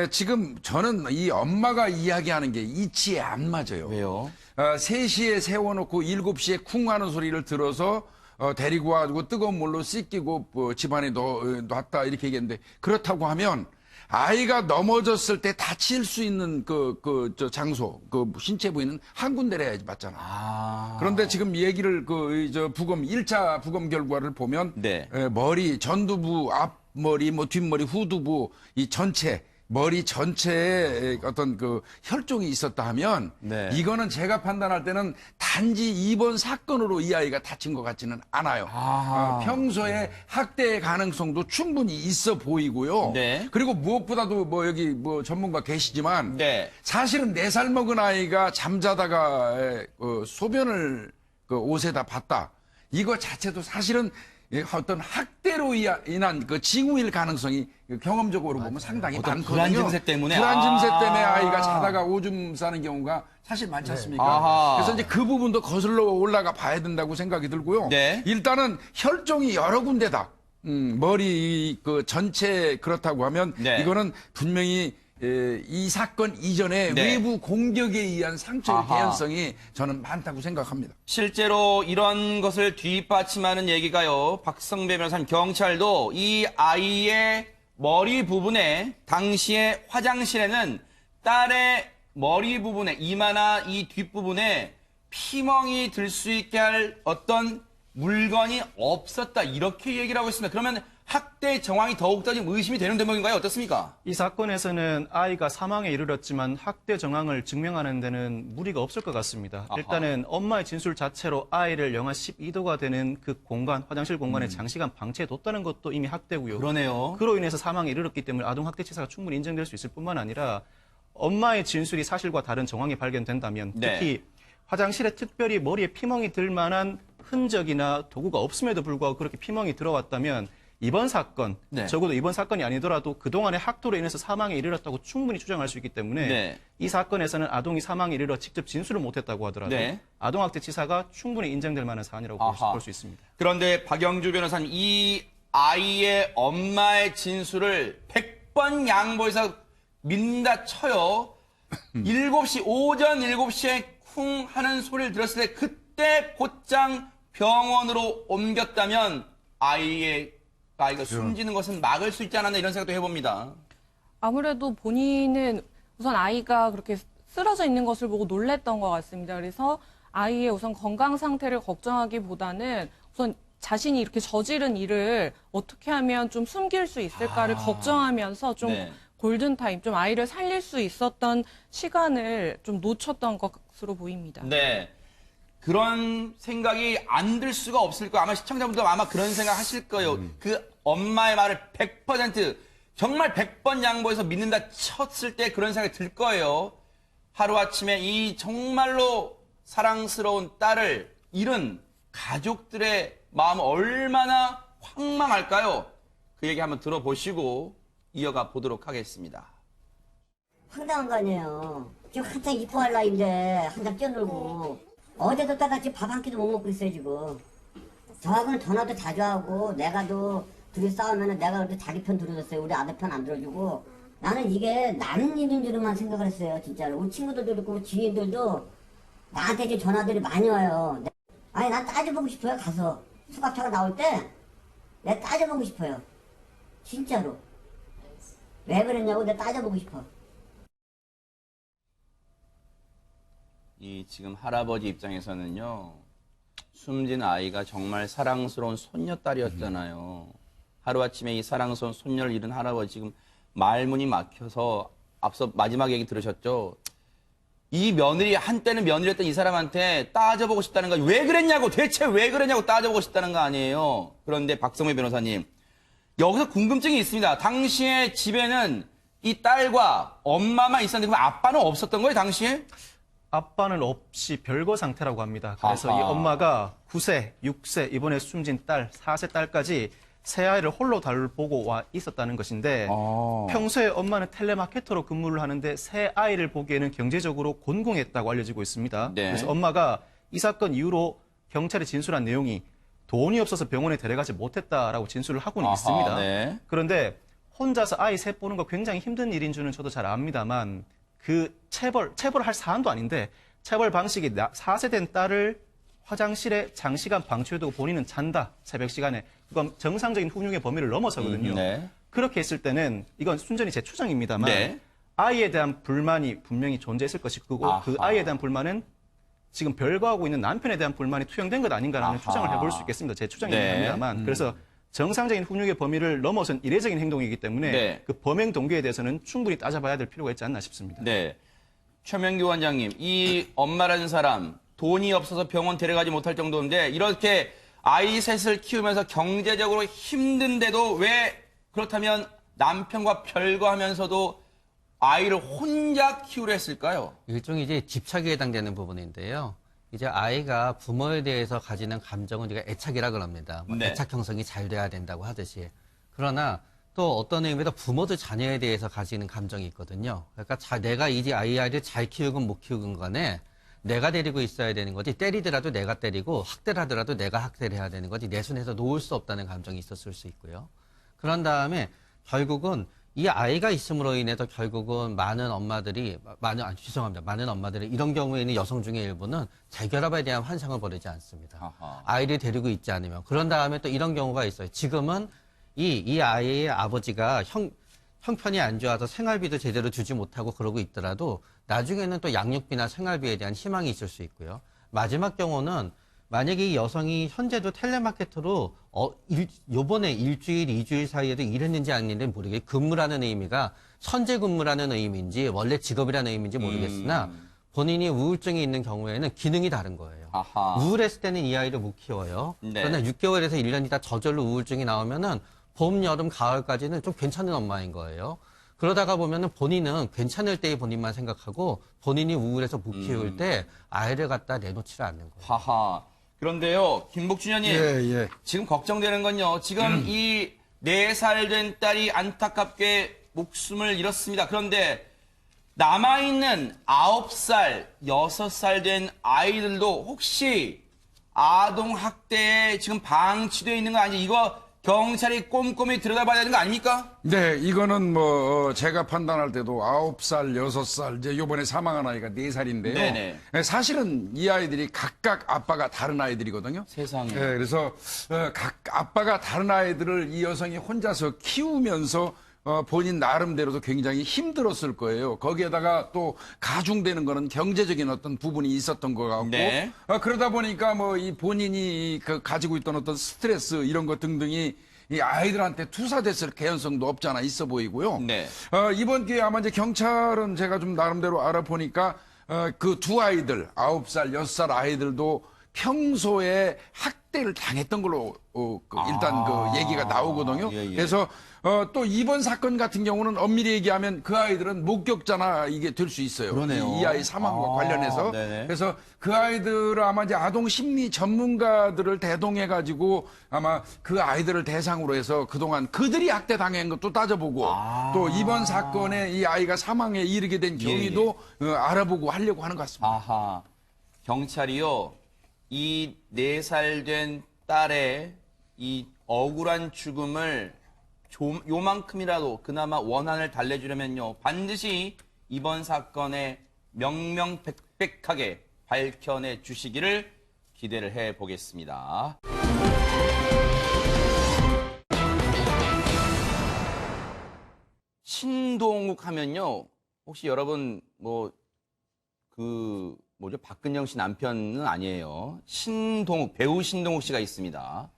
지금 저는 이 엄마가 이야기하는 게 이치에 안 맞아요. 왜요? 3시에 세워놓고 7시에 쿵 하는 소리를 들어서 데리고 와가지고 뜨거운 물로 씻기고 집안에 놨다 이렇게 얘기했는데 그렇다고 하면 아이가 넘어졌을 때 다칠 수 있는 저 장소, 신체 부위는 한 군데로 해야지 맞잖아. 그런데 지금 얘기를 부검, 1차 부검 결과를 보면 네. 머리, 전두부, 앞머리, 뒷머리, 후두부, 이 전체, 머리 전체에 어떤 혈종이 있었다 하면 네. 이거는 제가 판단할 때는 단지 이번 사건으로 이 아이가 다친 것 같지는 않아요. 평소에 학대의 가능성도 충분히 있어 보이고요. 네. 그리고 무엇보다도 여기 전문가 계시지만 네. 사실은 4살 먹은 아이가 잠자다가 소변을 옷에다 봤다. 이거 자체도 사실은 어떤 학대로 인한 징후일 가능성이 경험적으로 보면 상당히 어떤 많거든요. 불안 증세 때문에? 불안 증세 때문에 아이가 자다가 오줌 싸는 경우가 사실 많지 않습니까? 아하. 그래서 이제 그 부분도 거슬러 올라가 봐야 된다고 생각이 들고요. 네. 일단은 혈종이 여러 군데다. 머리 전체 그렇다고 하면 네. 이거는 분명히 이 사건 이전에 네. 외부 공격에 의한 상처의 아하. 개연성이 저는 많다고 생각합니다. 실제로 이런 것을 뒷받침하는 얘기가요. 박성배 변호사님, 경찰도 이 아이의 머리 부분에 당시에 화장실에는 딸의 머리 부분에 이마나 이 뒷부분에 피멍이 들 수 있게 할 어떤 물건이 없었다. 이렇게 얘기를 하고 있습니다. 그러면 학대 정황이 더욱더 지금 의심이 되는 대목인가요? 어떻습니까? 이 사건에서는 아이가 사망에 이르렀지만 학대 정황을 증명하는 데는 무리가 없을 것 같습니다. 아하. 일단은 엄마의 진술 자체로 아이를 영하 12도가 되는 그 공간, 화장실 공간에 장시간 방치해뒀다는 것도 이미 학대고요. 그러네요. 그로 인해서 사망에 이르렀기 때문에 아동학대치사가 충분히 인정될 수 있을 뿐만 아니라 엄마의 진술이 사실과 다른 정황이 발견된다면 네. 특히 화장실에 특별히 머리에 피멍이 들 만한 흔적이나 도구가 없음에도 불구하고 그렇게 피멍이 들어왔다면 이번 사건, 네. 적어도 이번 사건이 아니더라도 그동안의 학도로 인해서 사망에 이르렀다고 충분히 추정할 수 있기 때문에 네. 이 사건에서는 아동이 사망에 이르러 직접 진술을 못했다고 하더라도 네. 아동학대치사가 충분히 인정될 만한 사안이라고 아하. 볼 수 있습니다. 그런데 박영주 변호사님, 이 아이의 엄마의 진술을 100번 양보해서 믿는다 쳐요. 7시, 오전 7시에 쿵 하는 소리를 들었을 때 그때 곧장 병원으로 옮겼다면 아이가 숨지는 것은 막을 수 있지 않았나 이런 생각도 해봅니다. 아무래도 본인은 우선 아이가 그렇게 쓰러져 있는 것을 보고 놀랬던 것 같습니다. 그래서 아이의 우선 건강 상태를 걱정하기보다는 우선 자신이 이렇게 저지른 일을 어떻게 하면 좀 숨길 수 있을까를 걱정하면서 좀 네. 골든타임, 좀 아이를 살릴 수 있었던 시간을 좀 놓쳤던 것으로 보입니다. 네. 그런 생각이 안 들 수가 없을 거예요. 아마 시청자분도 아마 그런 생각 하실 거예요. 그 엄마의 말을 100% 정말 100번 양보해서 믿는다 쳤을 때 그런 생각이 들 거예요. 하루아침에 이 정말로 사랑스러운 딸을 잃은 가족들의 마음 얼마나 황망할까요? 그 얘기 한번 들어보시고 이어가 보도록 하겠습니다. 황당한 거 아니에요. 지금 한창 이뻐할 나이인데 한창 뛰어놀고 어제도 따같이 밥 한 끼도 못 먹고 있어요 지금. 저하고는 전화도 자주 하고 내가도 둘이 싸우면 내가 그래도 자기 편 들어줬어요. 우리 아들 편 안 들어주고. 나는 이게 나는 일인 줄만 생각을 했어요 진짜로. 우리 친구들도 그렇고 지인들도 나한테 이제 전화들이 많이 와요. 아니 난 따져보고 싶어요. 가서 수갑차가 나올 때 내가 따져보고 싶어요. 진짜로. 왜 그랬냐고 내가 따져보고 싶어. 이 지금 할아버지 입장에서는요, 숨진 아이가 정말 사랑스러운 손녀딸이었잖아요. 하루아침에 이 사랑스러운 손녀를 잃은 할아버지 지금 말문이 막혀서 앞서 마지막 얘기 들으셨죠? 이 며느리, 한때는 며느리였던 이 사람한테 따져보고 싶다는 거, 왜 그랬냐고, 대체 왜 그랬냐고 따져보고 싶다는 거 아니에요. 그런데 박성배 변호사님, 여기서 궁금증이 있습니다. 당시에 집에는 이 딸과 엄마만 있었는데 그럼 아빠는 없었던 거예요, 당시에? 아빠는 없이 별거 상태라고 합니다. 그래서 아하. 이 엄마가 9세, 6세, 이번에 숨진 딸, 4세 딸까지 세 아이를 홀로 돌보고 와 있었다는 것인데 평소에 엄마는 텔레마케터로 근무를 하는데 세 아이를 보기에는 경제적으로 곤궁했다고 알려지고 있습니다. 네. 그래서 엄마가 이 사건 이후로 경찰에 진술한 내용이 돈이 없어서 병원에 데려가지 못했다라고 진술을 하고는 있습니다. 네. 그런데 혼자서 아이 셋 보는 거 굉장히 힘든 일인 줄은 저도 잘 압니다만 그 체벌할 사안도 아닌데 체벌 방식이 4세 된 딸을 화장실에 장시간 방치해두고 본인은 잔다. 새벽 시간에. 그건 정상적인 훈육의 범위를 넘어서거든요. 네. 그렇게 했을 때는 이건 순전히 제 추정입니다만 네. 아이에 대한 불만이 분명히 존재했을 것이고 아하. 그 아이에 대한 불만은 지금 별거하고 있는 남편에 대한 불만이 투영된 것 아닌가라는 아하. 추정을 해볼 수 있겠습니다. 제 추정이긴 네. 합니다만. 그래서 정상적인 훈육의 범위를 넘어선 이례적인 행동이기 때문에 네. 그 범행 동기에 대해서는 충분히 따져봐야 될 필요가 있지 않나 싶습니다. 네. 최명규 원장님, 이 엄마라는 사람 돈이 없어서 병원 데려가지 못할 정도인데 이렇게 아이 셋을 키우면서 경제적으로 힘든데도 왜 그렇다면 남편과 별거하면서도 아이를 혼자 키우려 했을까요? 일종의 이제 집착에 해당되는 부분인데요. 이제 아이가 부모에 대해서 가지는 감정은 우리가 애착이라고 합니다. 뭐 네. 애착 형성이 잘 돼야 된다고 하듯이. 그러나 또 어떤 의미에서 부모도 자녀에 대해서 가지는 감정이 있거든요. 그러니까 내가 이제 아이를 잘 키우건 못 키우건 간에 내가 데리고 있어야 되는 거지, 때리더라도 내가 때리고 학대를 하더라도 내가 학대를 해야 되는 거지, 내 손에서 놓을 수 없다는 감정이 있었을 수 있고요. 그런 다음에 결국은 이 아이가 있음으로 인해서 결국은 많은 엄마들이, 많은 엄마들이 이런 경우에는 여성 중에 일부는 재결합에 대한 환상을 버리지 않습니다. 아하. 아이를 데리고 있지 않으면. 그런 다음에 또 이런 경우가 있어요. 지금은 이 아이의 아버지가 형편이 안 좋아서 생활비도 제대로 주지 못하고 그러고 있더라도 나중에는 또 양육비나 생활비에 대한 희망이 있을 수 있고요. 마지막 경우는 만약에 이 여성이 현재도 텔레마케터로 요번에 일주일, 2주일 사이에도 일했는지 안 했는지 모르게 근무라는 의미가 선제 근무라는 의미인지 원래 직업이라는 의미인지 모르겠으나 본인이 우울증이 있는 경우에는 기능이 다른 거예요. 아하. 우울했을 때는 이 아이를 못 키워요. 네. 그러나 6개월에서 1년 있다 저절로 우울증이 나오면은 봄, 여름, 가을까지는 좀 괜찮은 엄마인 거예요. 그러다가 보면은 본인은 괜찮을 때의 본인만 생각하고 본인이 우울해서 못 키울 때 아이를 갖다 내놓지를 않는 거예요. 하하. 그런데요, 김복준현님. 예. 지금 걱정되는 건요. 지금 이 4살 된 딸이 안타깝게 목숨을 잃었습니다. 그런데 남아있는 9살, 6살 된 아이들도 혹시 아동학대에 지금 방치되어 있는 거 아닌지 이거 경찰이 꼼꼼히 들여다봐야 되는 거 아닙니까? 네, 이거는 뭐 제가 판단할 때도 9살, 6살, 이제 요번에 사망한 아이가 4살인데요. 네네. 사실은 이 아이들이 각각 아빠가 다른 아이들이거든요. 세상에. 네, 그래서 각 아빠가 다른 아이들을 이 여성이 혼자서 키우면서 본인 나름대로도 굉장히 힘들었을 거예요. 거기에다가 또 가중되는 거는 경제적인 어떤 부분이 있었던 것 같고, 네. 그러다 보니까 뭐 이 본인이 가지고 있던 어떤 스트레스 이런 것 등등이 이 아이들한테 투사됐을 개연성도 없지 않아 있어 보이고요. 네. 이번 기회에 아마 이제 경찰은 제가 좀 나름대로 알아보니까 그 두 아이들, 9살, 6살 아이들도 평소에 학대를 당했던 걸로 일단 그 얘기가 나오거든요. 예. 그래서 또 이번 사건 같은 경우는 엄밀히 얘기하면 그 아이들은 목격자나 이게 될 수 있어요. 그러네요. 이 아이 사망과 관련해서. 네네. 그래서 그 아이들을 아마 이제 아동 심리 전문가들을 대동해 가지고 아마 그 아이들을 대상으로 해서 그동안 그들이 학대 당한 것도 따져보고 또 이번 사건에 이 아이가 사망에 이르게 된 경위도 알아보고 하려고 하는 것 같습니다. 아하. 경찰이요. 이 4살 된 딸의 이 억울한 죽음을 요만큼이라도 그나마 원한을 달래주려면요. 반드시 이번 사건에 명명백백하게 밝혀내 주시기를 기대를 해보겠습니다. 신동욱 하면요. 혹시 여러분 박근영 씨 남편은 아니에요. 배우 신동욱 씨가 있습니다.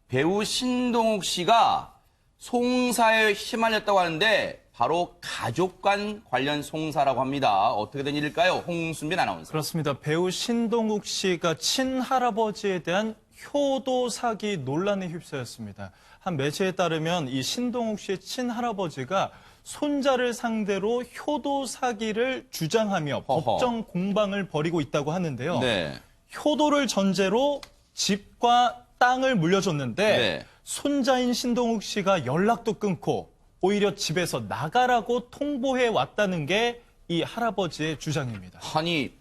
배우 신동욱 씨가 송사에 휘말렸다고 하는데 바로 가족관 관련 송사라고 합니다. 어떻게 된 일일까요? 홍순빈 아나운서. 그렇습니다. 배우 신동욱 씨가 친할아버지에 대한 효도 사기 논란에 휩싸였습니다. 한 매체에 따르면 이 신동욱 씨의 친할아버지가 손자를 상대로 효도 사기를 주장하며 법정 공방을 벌이고 있다고 하는데요. 네. 효도를 전제로 집과 땅을 물려줬는데 네. 손자인 신동욱 씨가 연락도 끊고 오히려 집에서 나가라고 통보해 왔다는 게 이 할아버지의 주장입니다. 아니,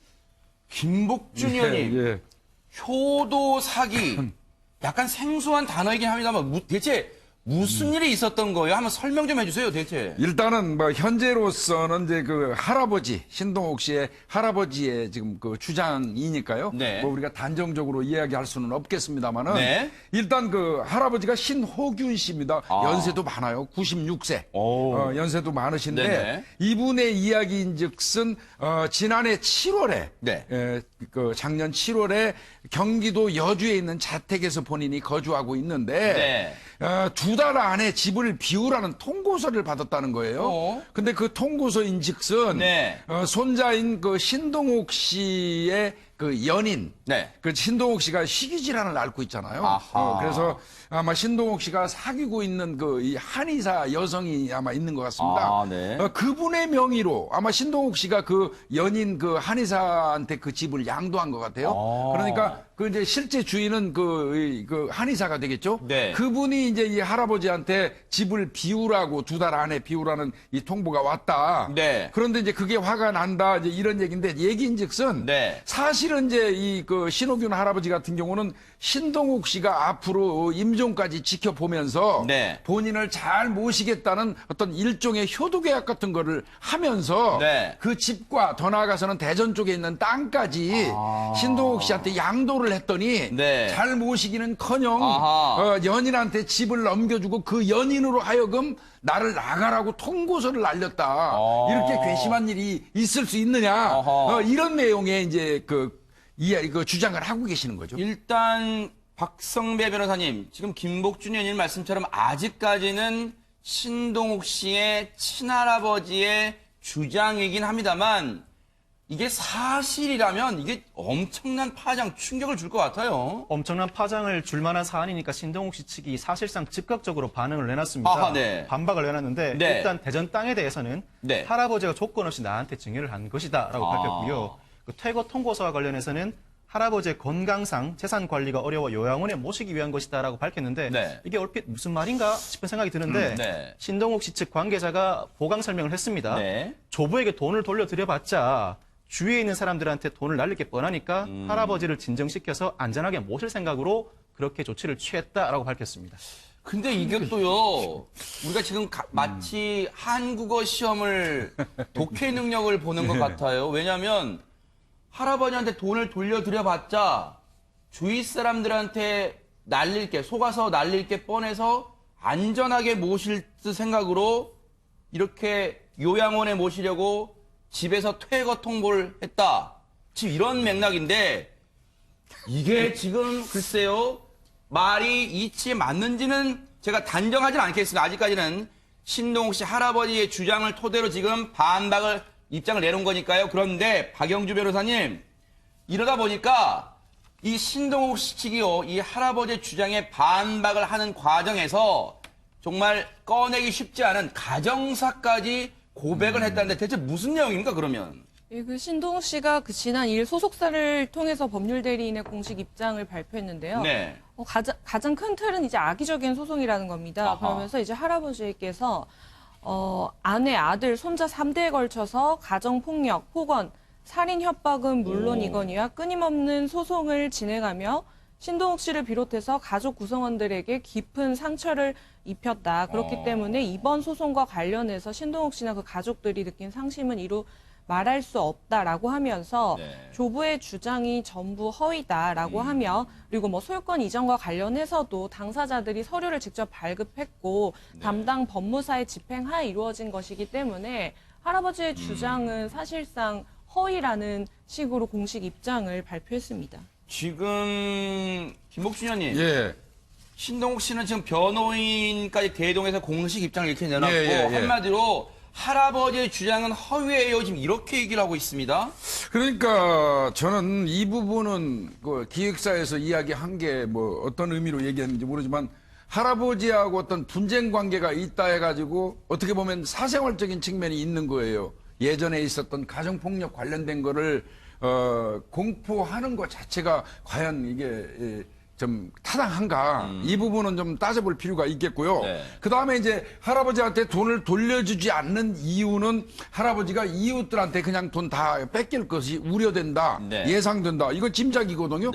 김복준 의원님, 효도 사기, 약간 생소한 단어이긴 합니다만 대체 무슨 일이 있었던 거예요? 한번 설명 좀 해주세요, 대체. 일단은 뭐 현재로서는 이제 그 할아버지 신동욱 씨의 할아버지의 지금 그 주장이니까요. 네. 뭐 우리가 단정적으로 이야기할 수는 없겠습니다만은 네. 일단 그 할아버지가 신호균 씨입니다. 연세도 많아요. 96세. 연세도 많으신데 네네. 이분의 이야기인즉슨 지난해 7월에 네. 그 작년 7월에 경기도 여주에 있는 자택에서 본인이 거주하고 있는데 두 달 안에 집을 비우라는 통고서를 받았다는 거예요. 근데 그 통고서인즉슨 손자인 그 신동욱 씨의 그 연인, 그 신동욱 씨가 식이질환을 앓고 있잖아요. 그래서 아마 신동욱 씨가 사귀고 있는 그 이 한의사 여성이 아마 있는 것 같습니다. 그분의 명의로 아마 신동욱 씨가 그 연인 그 한의사한테 그 집을 양도한 것 같아요. 그러니까 그 이제 실제 주인은 그 한의사가 되겠죠. 그분이 이제 이 할아버지한테 집을 비우라고 두 달 안에 비우라는 이 통보가 왔다. 그런데 이제 그게 화가 난다. 이제 이런 얘기인데 얘기인즉슨 사실은 이제 이 그 신호균 할아버지 같은 경우는 신동욱 씨가 앞으로 임종까지 지켜보면서 본인을 잘 모시겠다는 어떤 일종의 효도계약 같은 거를 하면서 그 집과 더 나아가서는 대전 쪽에 있는 땅까지 신동욱 씨한테 양도를 했더니 잘 모시기는커녕 연인한테 집을 넘겨주고 그 연인으로 하여금 나를 나가라고 통고서를 날렸다. 이렇게 괘씸한 일이 있을 수 있느냐. 이런 내용의 이제 그 주장을 하고 계시는 거죠. 일단 박성배 변호사님, 지금 김복준 의원님 말씀처럼 아직까지는 신동욱 씨의 친할아버지의 주장이긴 합니다만 이게 사실이라면 이게 엄청난 파장, 충격을 줄 것 같아요. 엄청난 파장을 줄 만한 사안이니까 신동욱 씨 측이 사실상 즉각적으로 반응을 내놨습니다. 반박을 내놨는데 일단 대전 땅에 대해서는 할아버지가 조건 없이 나한테 증여를 한 것이다라고 밝혔고요. 그 퇴거 통고서와 관련해서는 할아버지의 건강상 재산 관리가 어려워 요양원에 모시기 위한 것이다라고 밝혔는데 이게 얼핏 무슨 말인가 싶은 생각이 드는데 신동욱 씨 측 관계자가 보강 설명을 했습니다. 조부에게 돈을 돌려드려봤자 주위에 있는 사람들한테 돈을 날릴 게 뻔하니까 할아버지를 진정시켜서 안전하게 모실 생각으로 그렇게 조치를 취했다라고 밝혔습니다. 근데 이게 또요, 우리가 지금 마치 한국어 시험을 독해 능력을 보는 것 같아요. 왜냐하면 할아버지한테 돈을 돌려드려봤자 주위 사람들한테 속아서 날릴 게 뻔해서 안전하게 모실 생각으로 이렇게 요양원에 모시려고 집에서 퇴거 통보를 했다. 지금 이런 맥락인데 이게 지금 글쎄요, 말이 이치에 맞는지는 제가 단정하진 않겠습니다. 아직까지는 신동욱 씨 할아버지의 주장을 토대로 지금 입장을 내놓은 거니까요. 그런데 박영주 변호사님, 이러다 보니까 이 신동욱 씨 측이요, 이 할아버지의 주장에 반박을 하는 과정에서 정말 꺼내기 쉽지 않은 가정사까지 고백을 했다는데 대체 무슨 내용입니까, 그러면? 그 신동욱 씨가 그 지난 2일 소속사를 통해서 법률대리인의 공식 입장을 발표했는데요. 가장 큰 틀은 이제 악의적인 소송이라는 겁니다. 그러면서 이제 할아버지께서 아내, 아들, 손자 3대에 걸쳐서 가정폭력, 폭언, 살인 협박은 물론이거니와 끊임없는 소송을 진행하며 신동욱 씨를 비롯해서 가족 구성원들에게 깊은 상처를 입혔다. 그렇기 때문에 이번 소송과 관련해서 신동욱 씨나 그 가족들이 느낀 상심은 이루 말할 수 없다라고 하면서 조부의 주장이 전부 허위다라고 하며, 그리고 뭐 소유권 이전과 관련해서도 당사자들이 서류를 직접 발급했고 담당 법무사의 집행하에 이루어진 것이기 때문에 할아버지의 주장은 사실상 허위라는 식으로 공식 입장을 발표했습니다. 지금 김복준 의원님, 신동욱 씨는 지금 변호인까지 대동해서 공식 입장을 이렇게 내놨고 한마디로 할아버지의 주장은 허위예요. 지금 이렇게 얘기를 하고 있습니다. 그러니까 저는 이 부분은 그 기획사에서 이야기한 게 뭐 어떤 의미로 얘기했는지 모르지만 할아버지하고 어떤 분쟁 관계가 있다 해가지고 어떻게 보면 사생활적인 측면이 있는 거예요. 예전에 있었던 가정폭력 관련된 거를 공포하는 것 자체가 과연 이게 좀 타당한가, 이 부분은 좀 따져볼 필요가 있겠고요. 그 다음에 이제 할아버지한테 돈을 돌려주지 않는 이유는 할아버지가 이웃들한테 그냥 돈 다 뺏길 것이 우려된다, 예상된다. 이거 짐작이거든요.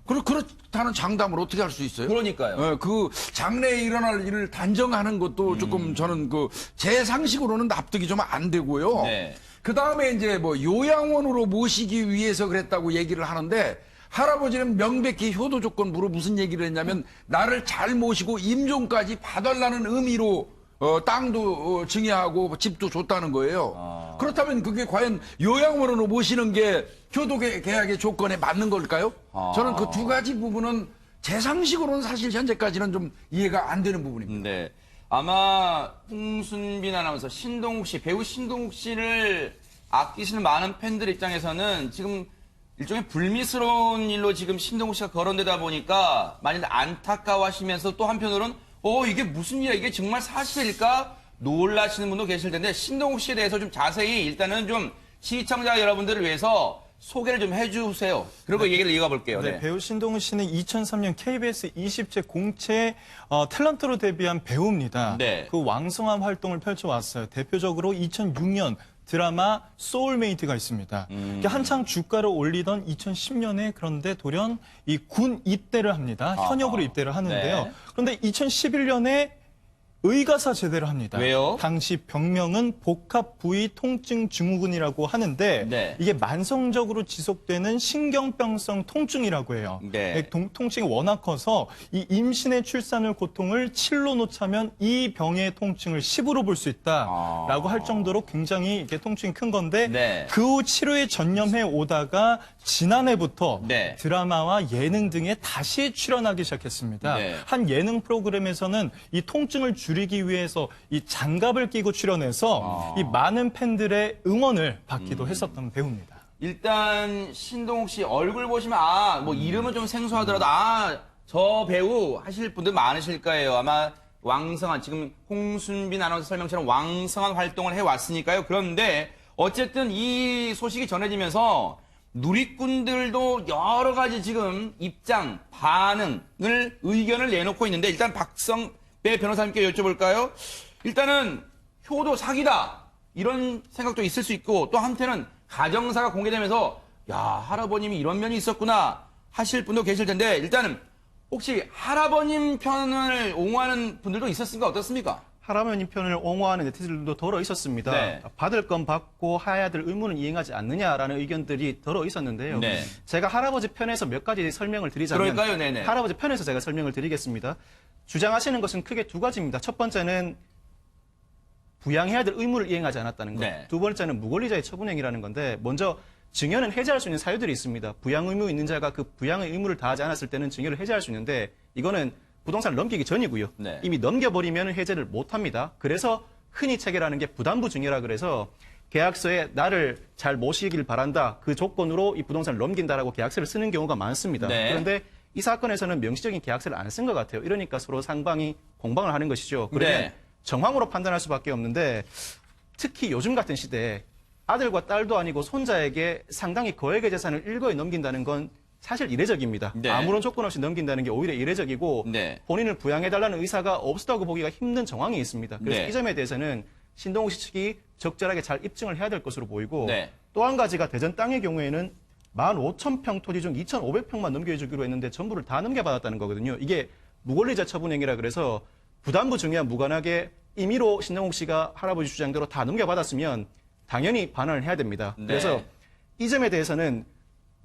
그렇다는 장담을 어떻게 할 수 있어요? 그러니까요. 그 장래에 일어날 일을 단정하는 것도 조금 저는 제 상식으로는 납득이 좀 안 되고요. 네. 그 다음에 이제 뭐 요양원으로 모시기 위해서 그랬다고 얘기를 하는데 할아버지는 명백히 효도 조건부로 무슨 얘기를 했냐면 나를 잘 모시고 임종까지 봐달라는 의미로 땅도 증여하고 집도 줬다는 거예요. 그렇다면 그게 과연 요양원으로 모시는 게 효도 계약의 조건에 맞는 걸까요? 저는 그 두 가지 부분은 제 상식으로는 사실 현재까지는 좀 이해가 안 되는 부분입니다. 네. 아마 홍순빈 아나운서, 신동욱 씨, 배우 신동욱 씨를 아끼시는 많은 팬들 입장에서는 지금 일종의 불미스러운 일로 지금 신동욱 씨가 거론되다 보니까 많이 안타까워하시면서 또 한편으로는 이게 무슨 일이야? 이게 정말 사실일까? 놀라시는 분도 계실 텐데 신동욱 씨에 대해서 좀 자세히 일단은 좀 시청자 여러분들을 위해서 소개를 좀 해주세요. 그리고 얘기를 이어가 볼게요. 네, 배우 신동욱 씨는 2003년 KBS 20제 공채 탤런트로 데뷔한 배우입니다. 네. 그 왕성한 활동을 펼쳐왔어요. 대표적으로 2006년 드라마 소울메이트가 있습니다. 한창 주가를 올리던 2010년에 그런데 돌연 이 군 입대를 합니다. 현역으로 입대를 하는데요. 네. 그런데 2011년에 의가사 제대를 합니다. 왜요? 당시 병명은 복합부위 통증 증후군이라고 하는데 네. 이게 만성적으로 지속되는 신경병성 통증이라고 해요. 네. 통증이 워낙 커서 이 임신의 출산을 고통을 7로 놓자면 이 병의 통증을 10으로 볼 수 있다라고 할 정도로 굉장히 이게 통증이 큰 건데 네. 그 후 치료에 전념해 오다가 지난해부터 네. 드라마와 예능 등에 다시 출연하기 시작했습니다. 네. 한 예능 프로그램에서는 이 통증을 줄이기 위해서 이 장갑을 끼고 출연해서 이 많은 팬들의 응원을 받기도 했었던 배우입니다. 일단 신동욱 씨 얼굴 보시면 뭐 이름은 좀 생소하더라도 저 배우 하실 분들 많으실 거예요. 아마 왕성한 지금 홍순빈 아나운서 설명처럼 왕성한 활동을 해왔으니까요. 그런데 어쨌든 이 소식이 전해지면서 누리꾼들도 여러 가지 지금 입장, 반응을 의견을 내놓고 있는데 일단 박성배 변호사님께 여쭤볼까요? 일단은 효도 사기다 이런 생각도 있을 수 있고 또 한편은 가정사가 공개되면서 야 할아버님이 이런 면이 있었구나 하실 분도 계실 텐데 일단은 혹시 할아버님 편을 옹호하는 분들도 있었습니까? 어떻습니까? 할아버님 편을 옹호하는 네티즌들도 더러 있었습니다. 네. 받을 건 받고 해야 될 의무는 이행하지 않느냐라는 의견들이 더러 있었는데요. 네. 제가 할아버지 편에서 몇 가지 설명을 드리자면 그럴까요? 네네. 할아버지 편에서 제가 설명을 드리겠습니다. 주장하시는 것은 크게 두 가지입니다. 첫 번째는 부양해야 될 의무를 이행하지 않았다는 것. 네. 두 번째는 무권리자의 처분행위라는 건데 먼저 증여는 해제할 수 있는 사유들이 있습니다. 부양 의무 있는 자가 그 부양의 의무를 다하지 않았을 때는 증여를 해제할 수 있는데 이거는 부동산을 넘기기 전이고요. 네. 이미 넘겨버리면 해제를 못합니다. 그래서 흔히 체결하는 게 부담부 증여라 그래서 계약서에 나를 잘 모시길 바란다. 그 조건으로 이 부동산을 넘긴다라고 계약서를 쓰는 경우가 많습니다. 네. 그런데 이 사건에서는 명시적인 계약서를 안 쓴 것 같아요. 이러니까 서로 상방이 공방을 하는 것이죠. 그러면 네. 정황으로 판단할 수밖에 없는데 특히 요즘 같은 시대에 아들과 딸도 아니고 손자에게 상당히 거액의 재산을 일거에 넘긴다는 건 사실 이례적입니다. 네. 아무런 조건 없이 넘긴다는 게 오히려 이례적이고 네. 본인을 부양해달라는 의사가 없었다고 보기가 힘든 정황이 있습니다. 그래서 네. 이 점에 대해서는 신동욱 씨 측이 적절하게 잘 입증을 해야 될 것으로 보이고 네. 또 한 가지가 대전 땅의 경우에는 15,000평 토지 중 2,500평만 넘겨주기로 했는데 전부를 다 넘겨받았다는 거거든요. 이게 무권리자 처분행위라 그래서 부담부 증여와 무관하게 임의로 신동욱 씨가 할아버지 주장대로 다 넘겨받았으면 당연히 반환을 해야 됩니다. 네. 그래서 이 점에 대해서는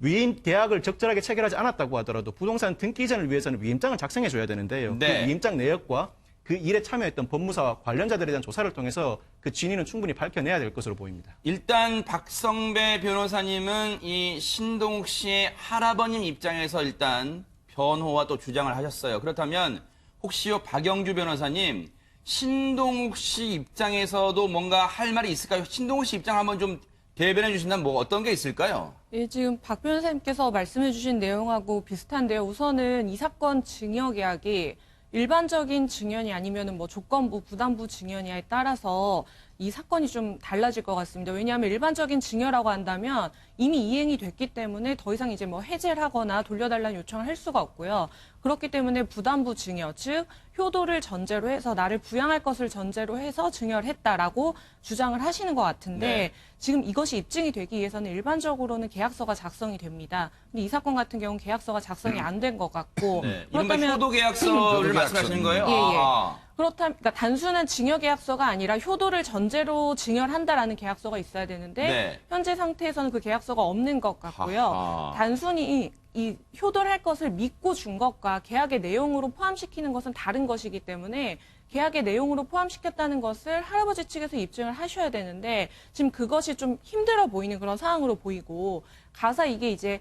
위임 계약을 적절하게 체결하지 않았다고 하더라도 부동산 등기 이전을 위해서는 위임장을 작성해 줘야 되는데요. 네. 그 위임장 내역과 그 일에 참여했던 법무사와 관련자들에 대한 조사를 통해서 그 진위는 충분히 밝혀내야 될 것으로 보입니다. 일단 박성배 변호사님은 이 신동욱 씨의 할아버님 입장에서 일단 변호와 또 주장을 하셨어요. 그렇다면 혹시요 박영주 변호사님 신동욱 씨 입장에서도 뭔가 할 말이 있을까요? 신동욱 씨 입장 한번 좀 대변해 주신다면 뭐 어떤 게 있을까요? 예, 지금 박 변호사님께서 말씀해 주신 내용하고 비슷한데요. 우선은 이 사건 증여 계약이 일반적인 증여이 아니면은 뭐 조건부, 부담부 증여냐에 따라서 이 사건이 좀 달라질 것 같습니다. 왜냐하면 일반적인 증여라고 한다면 이미 이행이 됐기 때문에 더 이상 이제 뭐 해제를 하거나 돌려달라는 요청을 할 수가 없고요. 그렇기 때문에 부담부 증여, 즉 효도를 전제로 해서 나를 부양할 것을 전제로 해서 증여를 했다라고 주장을 하시는 것 같은데 네. 지금 이것이 입증이 되기 위해서는 일반적으로는 계약서가 작성이 됩니다. 근데 이 사건 같은 경우는 계약서가 작성이 안 된 것 같고 네. 이른바 효도계약서를 말씀하시는 거예요? 예, 예. 아. 그렇다면 그러니까 단순한 증여 계약서가 아니라 효도를 전제로 증여를 한다라는 계약서가 있어야 되는데 네. 현재 상태에서는 그 계약서가 없는 것 같고요. 하하. 단순히 이 효도를 할 것을 믿고 준 것과 계약의 내용으로 포함시키는 것은 다른 것이기 때문에 계약의 내용으로 포함시켰다는 것을 할아버지 측에서 입증을 하셔야 되는데 지금 그것이 좀 힘들어 보이는 그런 상황으로 보이고 가사 이게 이제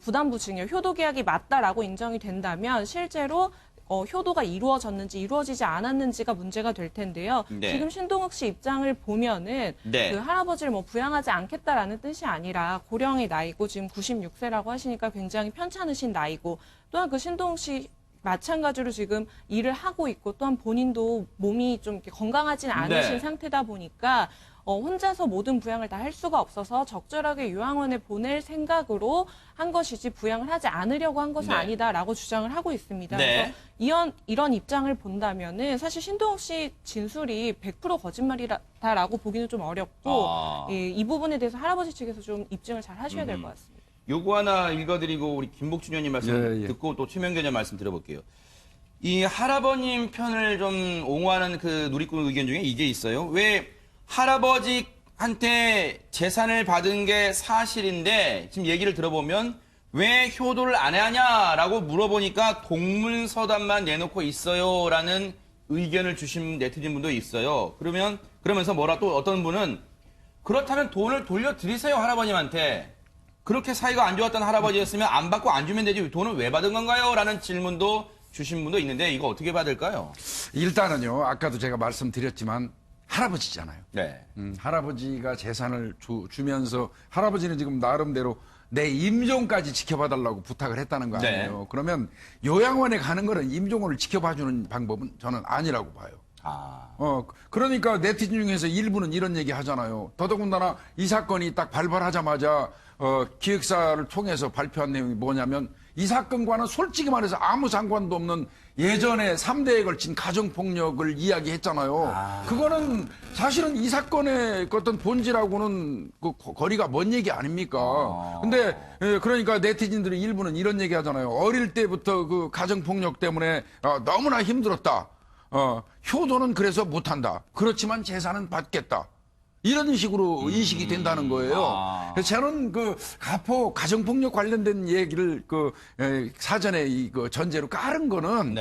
부담부 증여, 효도 계약이 맞다라고 인정이 된다면 실제로 효도가 이루어졌는지 이루어지지 않았는지가 문제가 될 텐데요. 네. 지금 신동욱 씨 입장을 보면은 네. 그 할아버지를 뭐 부양하지 않겠다라는 뜻이 아니라 고령의 나이고 지금 96세라고 하시니까 굉장히 편찮으신 나이고 또한 그 신동욱 씨 마찬가지로 지금 일을 하고 있고 또한 본인도 몸이 좀 이렇게 건강하진 않으신 네. 상태다 보니까 혼자서 모든 부양을 다 할 수가 없어서 적절하게 요양원에 보낼 생각으로 한 것이지 부양을 하지 않으려고 한 것은 네. 아니다라고 주장을 하고 있습니다. 네. 그래서 이런 입장을 본다면은 사실 신동욱 씨 진술이 100% 거짓말이다라고 보기는 좀 어렵고 이 부분에 대해서 할아버지 측에서 좀 입증을 잘 하셔야 될 것 같습니다. 요거 하나 읽어드리고 우리 김복준 의원님 말씀 예. 듣고 또 최명견 의원 말씀 들어볼게요. 이 할아버님 편을 좀 옹호하는 그 누리꾼 의견 중에 이게 있어요. 왜 할아버지한테 재산을 받은 게 사실인데 지금 얘기를 들어보면 왜 효도를 안 하냐라고 물어보니까 동문서답만 내놓고 있어요라는 의견을 주신 네티즌 분도 있어요. 그러면서 뭐라 또 어떤 분은 그렇다면 돈을 돌려드리세요 할아버님한테. 그렇게 사이가 안 좋았던 할아버지였으면 안 받고 안 주면 되지 돈을 왜 받은 건가요? 라는 질문도 주신 분도 있는데 이거 어떻게 받을까요? 일단은요, 아까도 제가 말씀드렸지만 할아버지잖아요. 네. 할아버지가 재산을 주면서 할아버지는 지금 나름대로 내 임종까지 지켜봐달라고 부탁을 했다는 거 아니에요. 네. 그러면 요양원에 가는 거는 임종을 지켜봐주는 방법은 저는 아니라고 봐요. 그러니까 네티즌 중에서 일부는 이런 얘기 하잖아요. 더더군다나 이 사건이 딱 발발하자마자 기획사를 통해서 발표한 내용이 뭐냐면 이 사건과는 솔직히 말해서 아무 상관도 없는 예전에 3대에 걸친 가정폭력을 이야기했잖아요. 그거는 사실은 이 사건의 어떤 본질하고는 그 거리가 먼 얘기 아닙니까? 근데 그러니까 네티즌들이 일부는 이런 얘기 하잖아요. 어릴 때부터 그 가정폭력 때문에 너무나 힘들었다. 효도는 그래서 못한다. 그렇지만 재산은 받겠다. 이런 식으로 인식이 된다는 거예요. 그래서 저는 그 가정폭력 관련된 얘기를 사전에 전제로 깔은 거는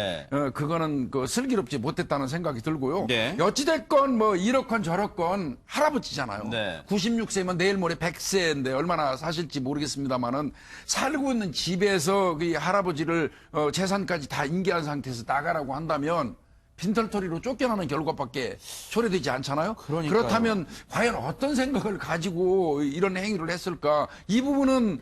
그거는 슬기롭지 못했다는 생각이 들고요. 네. 어찌됐건 뭐 이렇건 저렇건 할아버지잖아요. 네. 96세면 내일 모레 100세인데 얼마나 사실지 모르겠습니다만은 살고 있는 집에서 그 할아버지를 재산까지 다 인계한 상태에서 나가라고 한다면 빈털터리로 쫓겨나는 결과밖에 초래되지 않잖아요. 그러니까요. 그렇다면 과연 어떤 생각을 가지고 이런 행위를 했을까? 이 부분은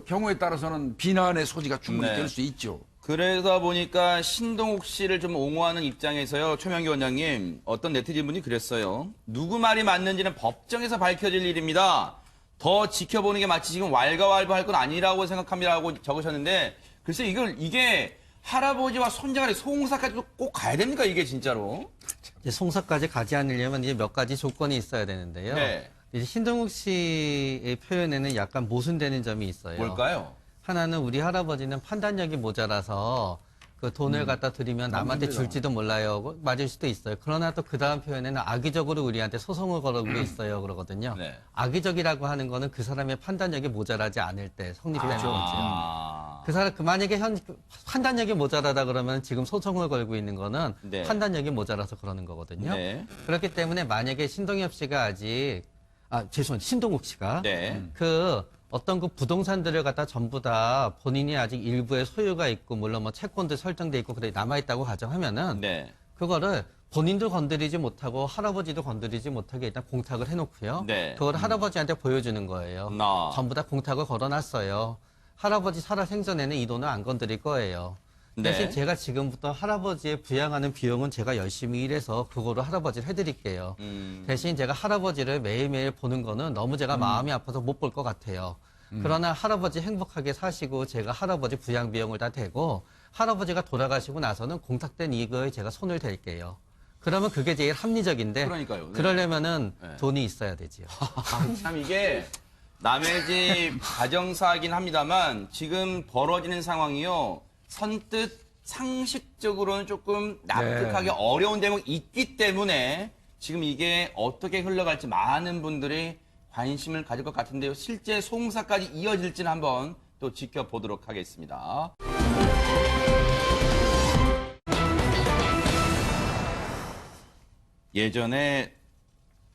경우에 따라서는 비난의 소지가 충분히 네. 될 수 있죠. 그러다 보니까 신동욱 씨를 좀 옹호하는 입장에서요. 최명기 원장님, 어떤 네티즌 분이 그랬어요. 누구 말이 맞는지는 법정에서 밝혀질 일입니다. 더 지켜보는 게 마치 지금 왈가왈부할 건 아니라고 생각합니다라고 적으셨는데 글쎄 이게 할아버지와 손자간의 송사까지 꼭 가야 됩니까 이게 진짜로? 이제 송사까지 가지 않으려면 이제 몇 가지 조건이 있어야 되는데요. 네. 이제 신동욱 씨의 표현에는 약간 모순되는 점이 있어요. 뭘까요? 하나는 우리 할아버지는 판단력이 모자라서 그 돈을 갖다 드리면 남한테 줄지도 몰라요. 맞을 수도 있어요. 그러나 또 그 다음 표현에는 악의적으로 우리한테 소송을 걸고 있어요. 그러거든요. 네. 악의적이라고 하는 거는 그 사람의 판단력이 모자라지 않을 때 성립되는 거죠. 그 사람, 만약에 판단력이 모자라다 그러면 지금 소송을 걸고 있는 거는 네. 판단력이 모자라서 그러는 거거든요. 네. 그렇기 때문에 만약에 신동엽 씨가 신동욱 씨가 네. 어떤 그 부동산들을 갖다 전부 다 본인이 아직 일부의 소유가 있고 물론 뭐 채권도 설정돼 있고 그래 남아있다고 가정하면은 네. 그거를 본인도 건드리지 못하고 할아버지도 건드리지 못하게 일단 공탁을 해놓고요. 네. 그걸 할아버지한테 보여주는 거예요. 전부 다 공탁을 걸어놨어요. 할아버지 살아 생전에는 이 돈을 안 건드릴 거예요. 네. 대신 제가 지금부터 할아버지의 부양하는 비용은 제가 열심히 일해서 그거로 할아버지를 해드릴게요. 대신 제가 할아버지를 매일매일 보는 거는 너무 제가 마음이 아파서 못 볼 것 같아요. 그러나 할아버지 행복하게 사시고 제가 할아버지 부양 비용을 다 대고 할아버지가 돌아가시고 나서는 공탁된 이거에 제가 손을 댈게요. 그러면 그게 제일 합리적인데 그러니까요. 네. 그러려면은 네. 돈이 있어야 되지요. 참 이게 남의 집 가정사이긴 합니다만 지금 벌어지는 상황이요. 선뜻 상식적으로는 조금 납득하기 어려운 대목이 있기 때문에 지금 이게 어떻게 흘러갈지 많은 분들이 관심을 가질 것 같은데요. 실제 송사까지 이어질지는 한번 또 지켜보도록 하겠습니다. 예전에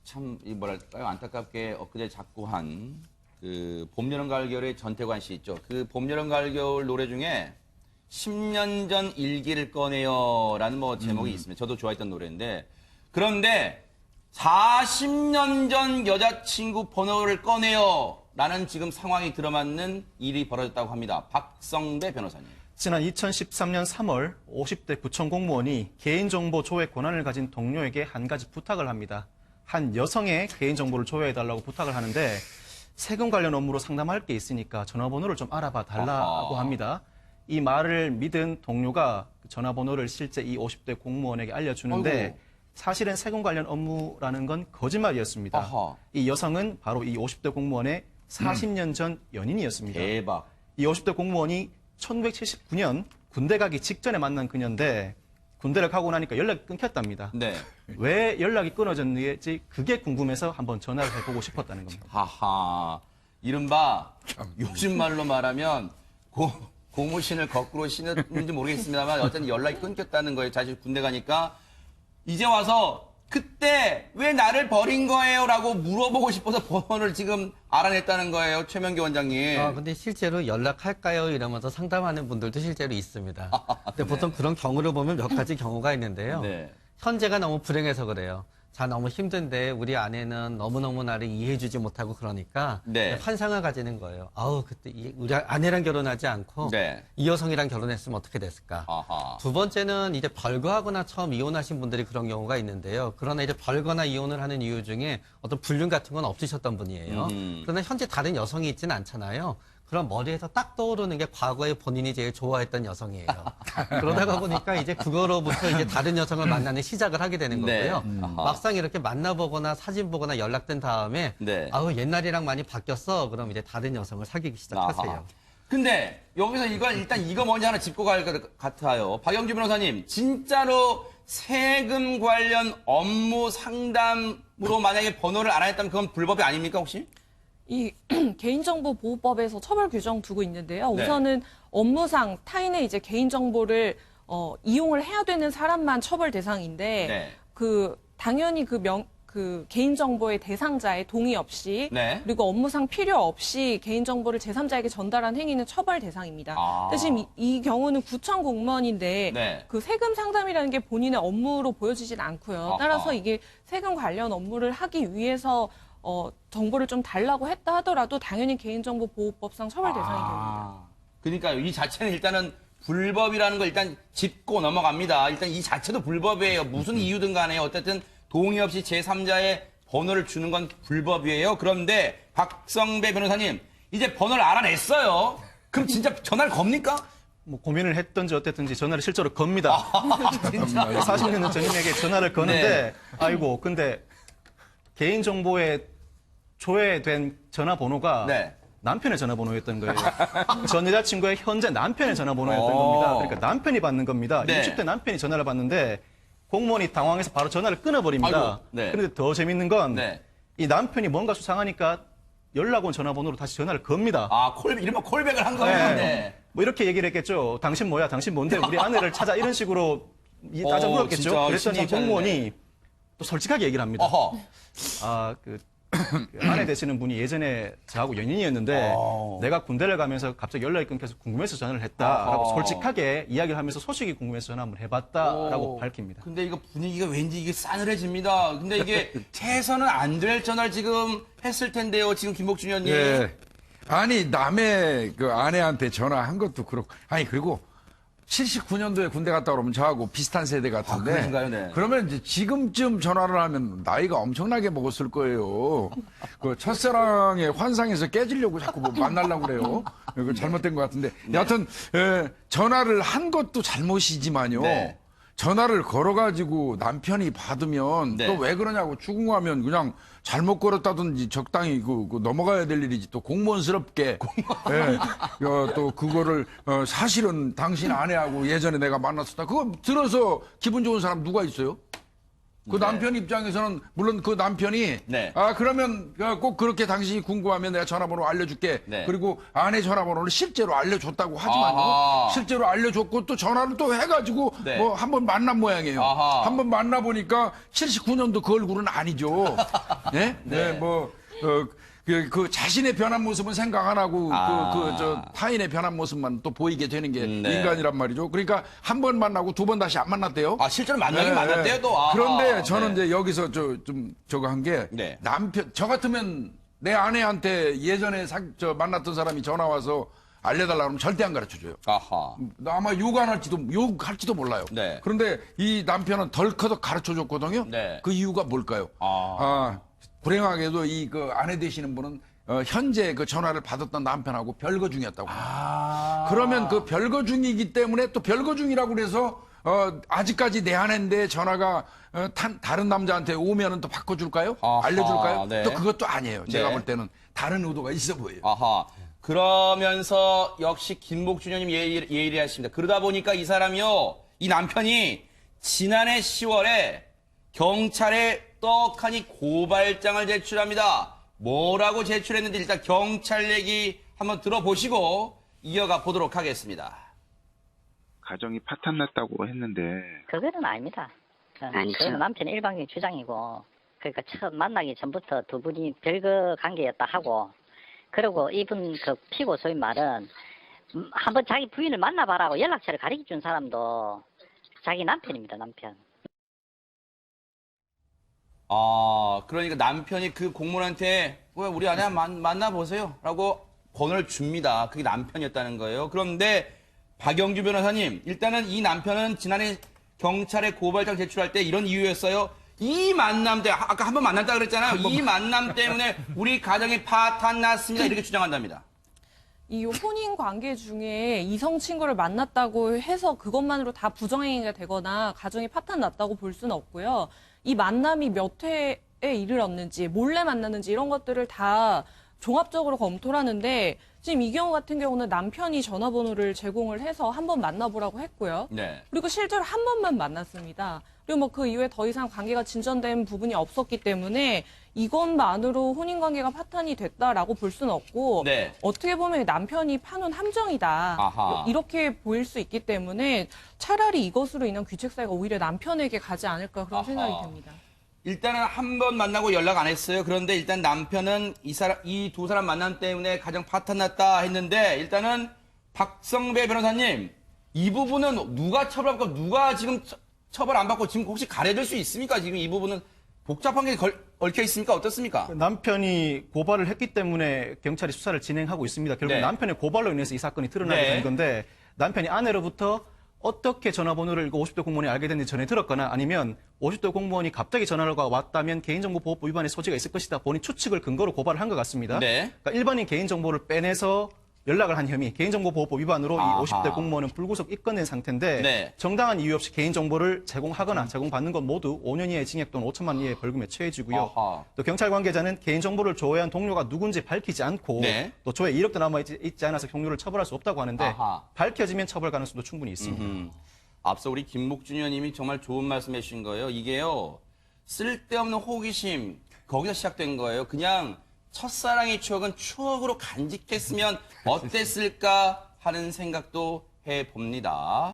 참 뭐랄까요 안타깝게 엊그제 작고 한 그 봄, 여름, 가을, 겨울의 전태관 씨 있죠. 그 봄, 여름, 가을, 겨울 노래 중에 10년 전 일기를 꺼내요라는 뭐 제목이 있습니다. 저도 좋아했던 노래인데 그런데 40년 전 여자친구 번호를 꺼내요라는 지금 상황이 들어맞는 일이 벌어졌다고 합니다. 박성배 변호사님. 지난 2013년 3월 50대 구청 공무원이 개인정보 조회 권한을 가진 동료에게 한 가지 부탁을 합니다. 한 여성의 개인정보를 조회해달라고 부탁을 하는데 세금 관련 업무로 상담할 게 있으니까 전화번호를 좀 알아봐 달라고 합니다. 이 말을 믿은 동료가 전화번호를 실제 이 50대 공무원에게 알려주는데 아이고. 사실은 세금 관련 업무라는 건 거짓말이었습니다. 이 여성은 바로 이 50대 공무원의 40년 전 연인이었습니다. 대박. 이 50대 공무원이 1979년 군대 가기 직전에 만난 그녀인데 군대를 가고 나니까 연락이 끊겼답니다. 네. 왜 연락이 끊어졌는지 그게 궁금해서 한번 전화를 해보고 싶었다는 겁니다. 하하. 이른바 요즘 말로 말하면 고무신을 거꾸로 신었는지 모르겠습니다만 어쨌든 연락이 끊겼다는 거예요. 자신 군대 가니까 이제 와서 그때 왜 나를 버린 거예요? 라고 물어보고 싶어서 번호를 지금 알아냈다는 거예요. 최명기 원장님. 근데 실제로 연락할까요? 이러면서 상담하는 분들도 실제로 있습니다. 근데 보통 그런 경우를 보면 몇 가지 경우가 있는데요. 네. 현재가 너무 불행해서 그래요. 자, 너무 힘든데 우리 아내는 너무너무 나를 이해해주지 못하고 그러니까 네. 환상을 가지는 거예요. 아우, 그때 우리 아내랑 결혼하지 않고 네. 이 여성이랑 결혼했으면 어떻게 됐을까? 아하. 두 번째는 이제 별거하거나 처음 이혼하신 분들이 그런 경우가 있는데요. 그러나 이제 별거나 이혼을 하는 이유 중에 어떤 불륜 같은 건 없으셨던 분이에요. 그러나 현재 다른 여성이 있지는 않잖아요. 그럼 머리에서 딱 떠오르는 게 과거에 본인이 제일 좋아했던 여성이에요. 그러다가 보니까 이제 그거로부터 이제 다른 여성을 만나는 시작을 하게 되는 거고요. 네. 막상 이렇게 만나보거나 사진 보거나 연락된 다음에 네. 아우 옛날이랑 많이 바뀌었어. 그럼 이제 다른 여성을 사귀기 시작하세요. 아하. 근데 여기서 일단 이거 먼저 하나 짚고 갈 것 같아요. 박영주 변호사님, 진짜로 세금 관련 업무 상담으로 만약에 번호를 알아냈다면 그건 불법이 아닙니까 혹시? 이 개인정보보호법에서 처벌 규정 두고 있는데요. 네. 우선은 업무상 타인의 이제 개인정보를 이용을 해야 되는 사람만 처벌 대상인데 네. 당연히 그 개인정보의 대상자의 동의 없이 네. 그리고 업무상 필요 없이 개인정보를 제3자에게 전달한 행위는 처벌 대상입니다. 대신 이 경우는 구청 공무원인데 네. 그 세금 상담이라는 게 본인의 업무로 보여지진 않고요. 아하. 따라서 이게 세금 관련 업무를 하기 위해서 정보를 좀 달라고 했다 하더라도 당연히 개인정보보호법상 처벌 대상이 됩니다. 그러니까요. 이 자체는 일단은 불법이라는 걸 일단 짚고 넘어갑니다. 일단 이 자체도 불법이에요. 무슨 이유든 간에 어쨌든 동의 없이 제3자의 번호를 주는 건 불법이에요. 그런데 박성배 변호사님, 이제 번호를 알아냈어요. 그럼 진짜 전화를 겁니까? 뭐 고민을 했든지 어땠든지 전화를 실제로 겁니다. 진짜. 40년 전임에게 전화를 거는데 네. 아이고 근데 개인정보에 조회된 전화번호가 네. 남편의 전화번호였던 거예요. 전 여자친구의 현재 남편의 전화번호였던 겁니다. 그러니까 남편이 받는 겁니다. 네. 60대 남편이 전화를 받는데 공무원이 당황해서 바로 전화를 끊어버립니다. 아이고, 네. 그런데 더 재밌는 건 이 네. 남편이 뭔가 수상하니까 연락 온 전화번호로 다시 전화를 겁니다. 이른바 콜백을 한 거예요. 네. 뭐 이렇게 얘기를 했겠죠. 당신 뭐야? 당신 뭔데? 우리 아내를 찾아 이런 식으로 따져 물었겠죠. 진짜 그랬더니 심상치 공무원이 않은데. 또 솔직하게 얘기를 합니다. 어허. 그 아내 되시는 분이 예전에 저하고 연인이었는데 내가 군대를 가면서 갑자기 연락이 끊겨서 궁금해서 전화를 했다라고 솔직하게 이야기를 하면서 소식이 궁금해서 전화 한번 해봤다라고 밝힙니다. 근데 이거 분위기가 왠지 이게 싸늘해집니다. 근데 이게 해서는 안 될 전화를 지금 했을 텐데요. 지금 김복준 의원님. 예. 아니 남의 그 아내한테 전화한 것도 그렇고 아니 그리고 79년도에 군대 갔다 오면 저하고 비슷한 세대 같은데. 그러신가요? 네. 그러면 이제 지금쯤 전화를 하면 나이가 엄청나게 먹었을 거예요. 그 첫사랑의 환상에서 깨지려고 자꾸 뭐 만나려고 그래요. 이거 잘못된 것 같은데. 여하튼, 전화를 한 것도 잘못이지만요. 네. 전화를 걸어가지고 남편이 받으면 네. 또 왜 그러냐고 추궁하면 그냥 잘못 걸었다든지 적당히 그 넘어가야 될 일이지 또 공무원스럽게 또 그거를 사실은 당신 아내하고 예전에 내가 만났었다. 그거 들어서 기분 좋은 사람 누가 있어요? 그 네. 남편 입장에서는 물론 그 남편이 네. 그러면 꼭 그렇게 당신이 궁금하면 내가 전화번호 알려줄게. 네. 그리고 아내 전화번호를 실제로 알려줬다고 하지만요. 아하. 실제로 알려줬고 또 전화를 또 해가지고 네. 뭐 한번 만난 모양이에요. 아하. 한번 만나보니까 79년도 그 얼굴은 아니죠. 네? 네. 뭐 그 자신의 변한 모습은 생각 안 하고 저 타인의 변한 모습만 또 보이게 되는 게 네. 인간이란 말이죠. 그러니까 한 번 만나고 두 번 다시 안 만났대요. 실제로 만나긴 만났대요, 또. 아하. 그런데 저는 네. 이제 여기서 좀 저거 한 게 네. 남편 저 같으면 내 아내한테 예전에 만났던 사람이 전화 와서 알려달라 그러면 절대 안 가르쳐줘요. 아하. 아마 욕할지도 몰라요. 네. 그런데 이 남편은 덜커덕 가르쳐줬거든요. 네. 그 이유가 뭘까요? 불행하게도 그 아내 되시는 분은 현재 그 전화를 받았던 남편하고 별거 중이었다고. 그러면 그 별거 중이기 때문에 또 별거 중이라고 그래서 아직까지 내 아내인데 전화가 다른 남자한테 오면은 또 바꿔줄까요? 아하, 알려줄까요? 네. 또 그것도 아니에요. 제가 네. 볼 때는 다른 의도가 있어 보여요. 아하. 그러면서 역시 김복준 의원님 예의하십니다. 그러다 보니까 이 사람이요, 이 남편이 지난해 10월에 경찰에 떡하니 고발장을 제출합니다. 뭐라고 제출했는지 일단 경찰 얘기 한번 들어보시고 이어가 보도록 하겠습니다. 가정이 파탄났다고 했는데 그거는 아닙니다. 아니죠. 그건 남편의 일방적인 주장이고, 그러니까 처음 만나기 전부터 두 분이 별거 관계였다 하고, 그리고 이분 그 피고 소인 말은 한번 자기 부인을 만나봐라고 연락처를 가르쳐 준 사람도 자기 남편입니다, 남편. 그러니까 남편이 그 공무원한테 왜 우리 아내 만나보세요 라고 번호를 줍니다. 그게 남편이었다는 거예요. 그런데 박영주 변호사님, 일단은 이 남편은 지난해 경찰에 고발장 제출할 때 이런 이유였어요. 이 만남 때, 아까 한 번 만났다 그랬잖아요. 이 만남 때문에 우리 가정이 파탄 났습니다. 이렇게 주장한답니다. 이 혼인 관계 중에 이성 친구를 만났다고 해서 그것만으로 다 부정행위가 되거나 가정이 파탄 났다고 볼 수는 없고요. 이 만남이 몇 회에 이르렀는지, 몰래 만났는지 이런 것들을 다 종합적으로 검토를 하는데, 지금 이 경우 같은 경우는 남편이 전화번호를 제공을 해서 한번 만나보라고 했고요. 네. 그리고 실제로 한 번만 만났습니다. 그리고 뭐 그 이후에 더 이상 관계가 진전된 부분이 없었기 때문에 이것만으로 혼인관계가 파탄이 됐다라고 볼 수는 없고, 네. 어떻게 보면 남편이 파놓은 함정이다. 아하. 이렇게 보일 수 있기 때문에 차라리 이것으로 인한 귀책사유가 오히려 남편에게 가지 않을까 그런 아하. 생각이 듭니다. 일단은 한 번 만나고 연락 안 했어요. 그런데 일단 남편은 이 두 사람 만남 때문에 가정 파탄 났다 했는데, 일단은 박성배 변호사님, 이 부분은 누가 처벌받고 누가 지금 처벌 안 받고 지금 혹시 가려질 수 있습니까? 지금 이 부분은 복잡한 게 얽혀 있습니까? 어떻습니까? 남편이 고발을 했기 때문에 경찰이 수사를 진행하고 있습니다. 결국 네. 남편의 고발로 인해서 이 사건이 드러나게 네. 된 건데, 남편이 아내로부터 어떻게 전화번호를 50대 공무원이 알게 됐는지 전해 들었거나, 아니면 50대 공무원이 갑자기 전화가 왔다면 개인정보보호법 위반의 소지가 있을 것이다, 본인 추측을 근거로 고발을 한 것 같습니다. 네. 그러니까 일반인 개인정보를 빼내서 연락을 한 혐의, 개인정보보호법 위반으로 아하. 이 50대 공무원은 불구속 입건된 상태인데, 네. 정당한 이유 없이 개인정보를 제공하거나 제공받는 건 모두 5년 이하의 징역 또는 5천만 원 이하의 벌금에 처해지고요. 아하. 또 경찰 관계자는 개인정보를 조회한 동료가 누군지 밝히지 않고, 네. 또 조회 이력도 남아있지 않아서 동료를 처벌할 수 없다고 하는데, 아하. 밝혀지면 처벌 가능성도 충분히 있습니다. 앞서 우리 김복준 의원님이 정말 좋은 말씀 해주신 거예요. 이게요, 쓸데없는 호기심, 거기서 시작된 거예요. 그냥 첫사랑의 추억은 추억으로 간직했으면 어땠을까 하는 생각도 해봅니다.